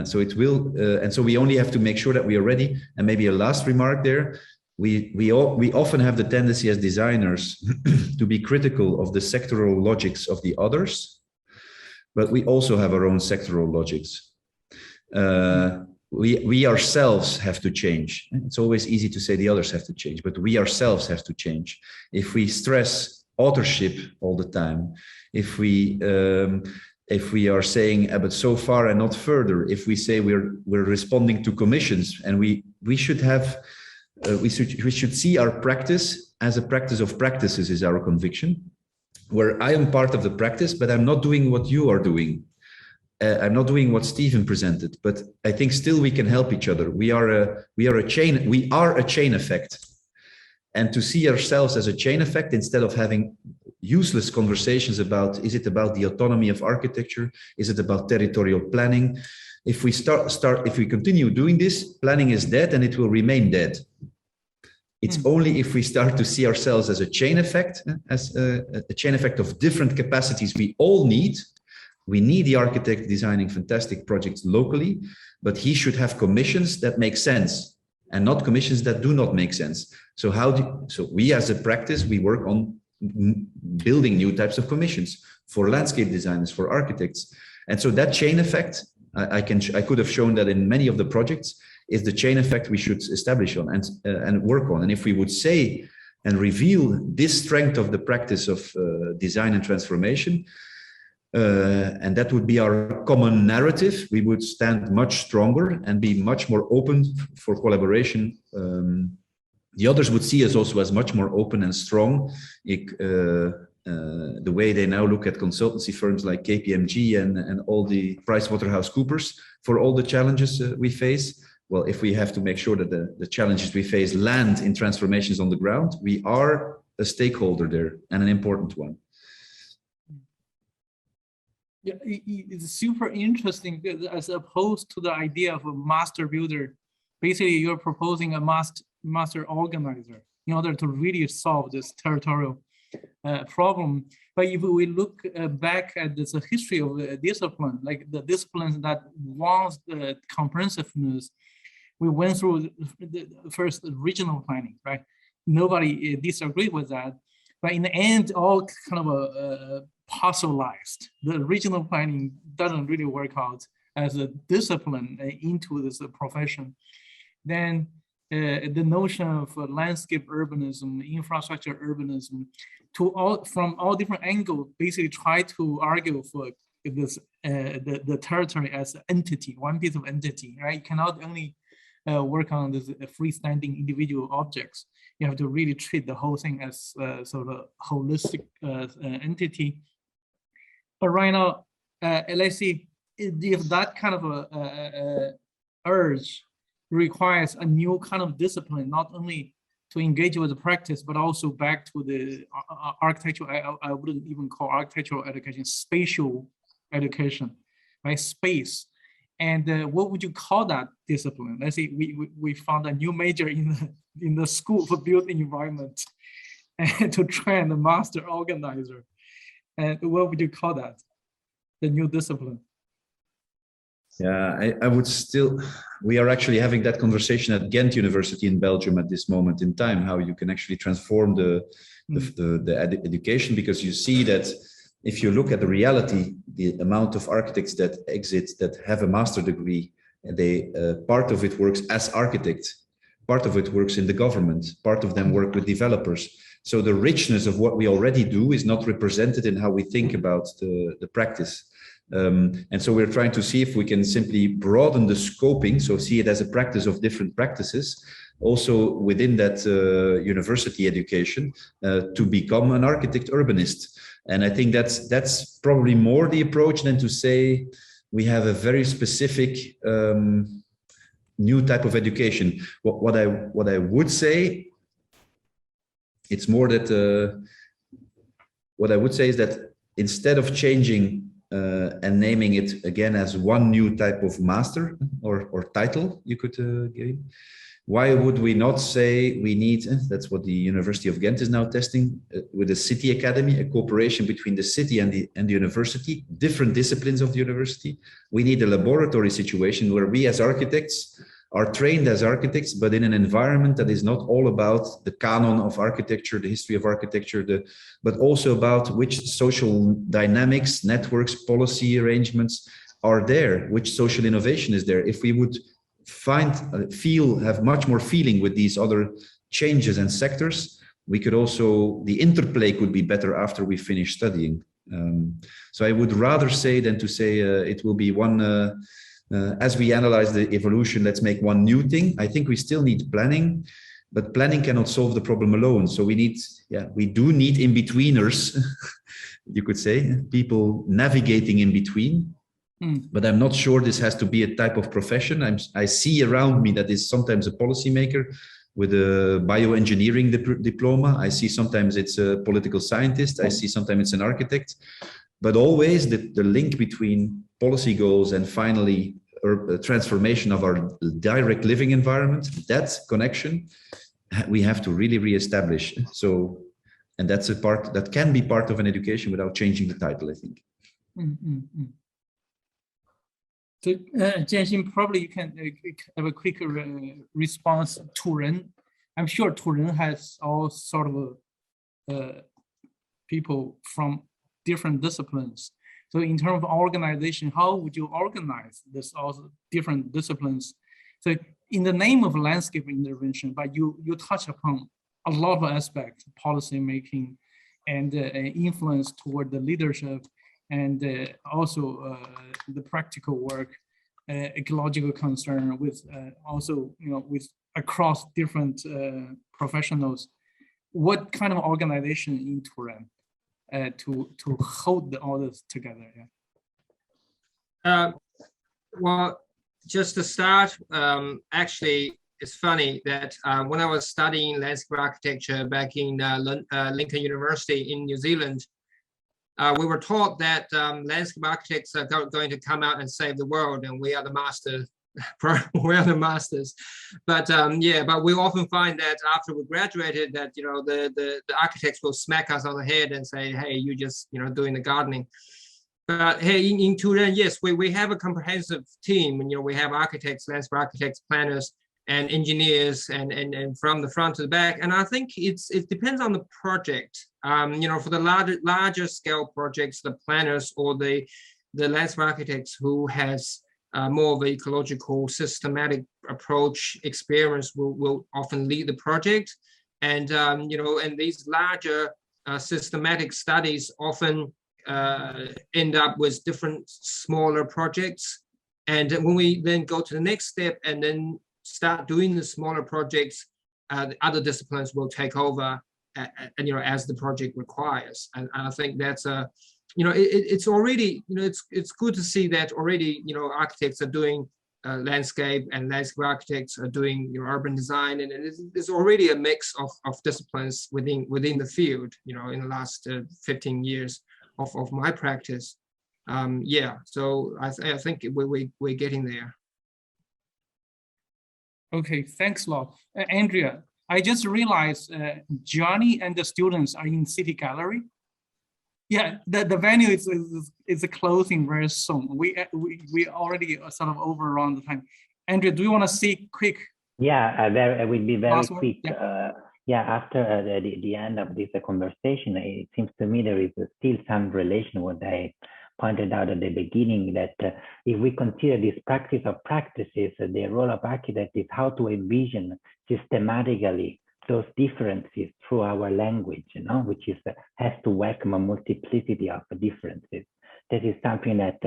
So it will, and so we only have to make sure that we are ready. And maybe a last remark there. We often have the tendency as designers to be critical of the sectoral logics of the others, but we also have our own sectoral logics. We ourselves have to change. It's always easy to say the others have to change, but we ourselves have to change. If we stress authorship all the time, if we are saying, but so far and not further, if we say we're responding to commissions, and we should have, we should see our practice as a practice of practices, is our conviction, where I am part of the practice, but I'm not doing what you are doing. I'm not doing what Stephen presented, but I think still we can help each other. We are a chain effect. And to see ourselves as a chain effect, instead of having useless conversations about, is it about the autonomy of architecture? Is it about territorial planning? If we if we continue doing this, planning is dead and it will remain dead. It's only if we start to see ourselves as a chain effect, as a chain effect of different capacities we all need. We need the architect designing fantastic projects locally, but he should have commissions that make sense and not commissions that do not make sense. So so we as a practice, we work on building new types of commissions for landscape designers, for architects. And so that chain effect, I could have shown that in many of the projects, is the chain effect we should establish on and work on. And if we would say and reveal this strength of the practice of design and transformation, and that would be our common narrative, we would stand much stronger and be much more open for collaboration. The others would see us also as much more open and strong. The way they now look at consultancy firms like KPMG and all the PricewaterhouseCoopers for all the challenges we face. Well, if we have to make sure that the challenges we face land in transformations on the ground, we are a stakeholder there, and an important one. Yeah, it's super interesting because as opposed to the idea of a master builder, basically you're proposing a master organizer in order to really solve this territorial problem. But if we look back at the history of the discipline, like the disciplines that wants the comprehensiveness, we went through the first regional planning, right? Nobody disagreed with that. But in the end, all kind of parcelized. The regional planning doesn't really work out as a discipline into this profession. Then the notion of landscape urbanism, infrastructure urbanism, from all different angles, basically try to argue for this the territory as an entity, one piece of entity, right? You cannot only work on this freestanding individual objects. You have to really treat the whole thing as sort of a holistic entity. But right now, let's see if that kind of a urge requires a new kind of discipline, not only to engage with the practice, but also back to the architectural, I wouldn't even call architectural education, spatial education, right? Space. And what would you call that discipline? Let's say we found a new major in the school for built environment and to train the master organizer. And what would you call that? The new discipline? Yeah, I would still, we are actually having that conversation at Ghent University in Belgium at this moment in time, how you can actually transform the education, because you see that if you look at the reality, the amount of architects that exit that have a master degree, they part of it works as architects, part of it works in the government, part of them work with developers. So the richness of what we already do is not represented in how we think about the practice. And so we're trying to see if we can simply broaden the scoping, so see it as a practice of different practices, also within that university education, to become an architect urbanist. And I think that's probably more the approach than to say we have a very specific new type of education. What I would say, it's more that what I would say is that instead of changing and naming it again as one new type of master or title you could give, Why would we not say we need, that's what the University of Ghent is now testing with the city academy, a cooperation between the city and the university, different disciplines of the university. We need a laboratory situation where we as architects are trained as architects, but in an environment that is not all about the canon of architecture, the history of architecture, but also about which social dynamics, networks, policy arrangements are there, which social innovation is there. If we would have much more feeling with these other changes and sectors, we could also, the interplay could be better after we finish studying. So I would rather say than to say it will be one, as we analyze the evolution, let's make one new thing. I think we still need planning, but planning cannot solve the problem alone. So we need, we do need in-betweeners, you could say, people navigating in between. But I'm not sure this has to be a type of profession. I see around me that is sometimes a policymaker with a bioengineering diploma. I see sometimes it's a political scientist. I see sometimes it's an architect. But always the link between policy goals and finally transformation of our direct living environment, that connection, we have to really reestablish. So, and that's a part that can be part of an education without changing the title, I think. So, Jianxi, probably you can have a quick response to Turen. I'm sure Turen has all sort of people from different disciplines. So in terms of organization, how would you organize this all different disciplines? So in the name of landscape intervention, but you touch upon a lot of aspects, policy making and influence toward the leadership, and also the practical work, ecological concern with also, with across different professionals. What kind of organization in Turen to hold all this together? Well, just to start, actually, it's funny that when I was studying landscape architecture back in Lincoln University in New Zealand, we were taught that landscape architects are going to come out and save the world, and we are the masters. We are the masters. But but we often find that after we graduated, that the architects will smack us on the head and say, "Hey, you just doing the gardening." But hey, in Turen, yes, we have a comprehensive team, and we have architects, landscape architects, planners, and engineers, and from the front to the back. And I think it depends on the project. For the larger scale projects, the planners or the landscape architects who has more of an ecological systematic approach experience will often lead the project. And and these larger systematic studies often end up with different smaller projects. And when we then go to the next step and then start doing the smaller projects, the other disciplines will take over, as the project requires. And I think that's it's already, it's good to see that already, architects are doing landscape, and landscape architects are doing urban design, and there's already a mix of disciplines within the field, in the last 15 years of my practice. So I think we're getting there. Okay, thanks a lot. Andrea, I just realized Johnny and the students are in City Gallery. Yeah, the venue is closing very soon. We already sort of overrun the time. Andrea, do you want to say quick? Yeah, it will be very quick. Yeah. After the end of this conversation, it seems to me there is still some relation what I pointed out at the beginning, that if we consider this practice of practices, the role of architect is how to envision systematically those differences through our language, which has to welcome a multiplicity of differences. That is something that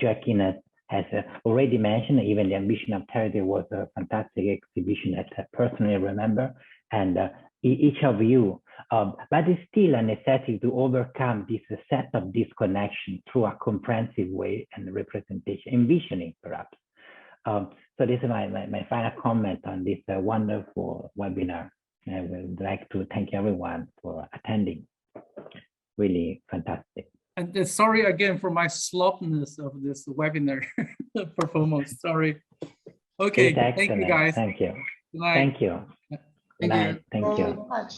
Joachim has already mentioned. Even the Ambition of Territory was a fantastic exhibition that I personally remember, and each of you, but it's still a necessity to overcome this set of disconnection through a comprehensive way and representation, envisioning perhaps. So this is my final comment on this wonderful webinar. I would like to thank everyone for attending. Really fantastic. And sorry again for my sloppiness of this webinar performance. Sorry. Okay, thank you guys. Thank you. Good night. Thank you. Good Thank night. you. Thank Thank you you. very much.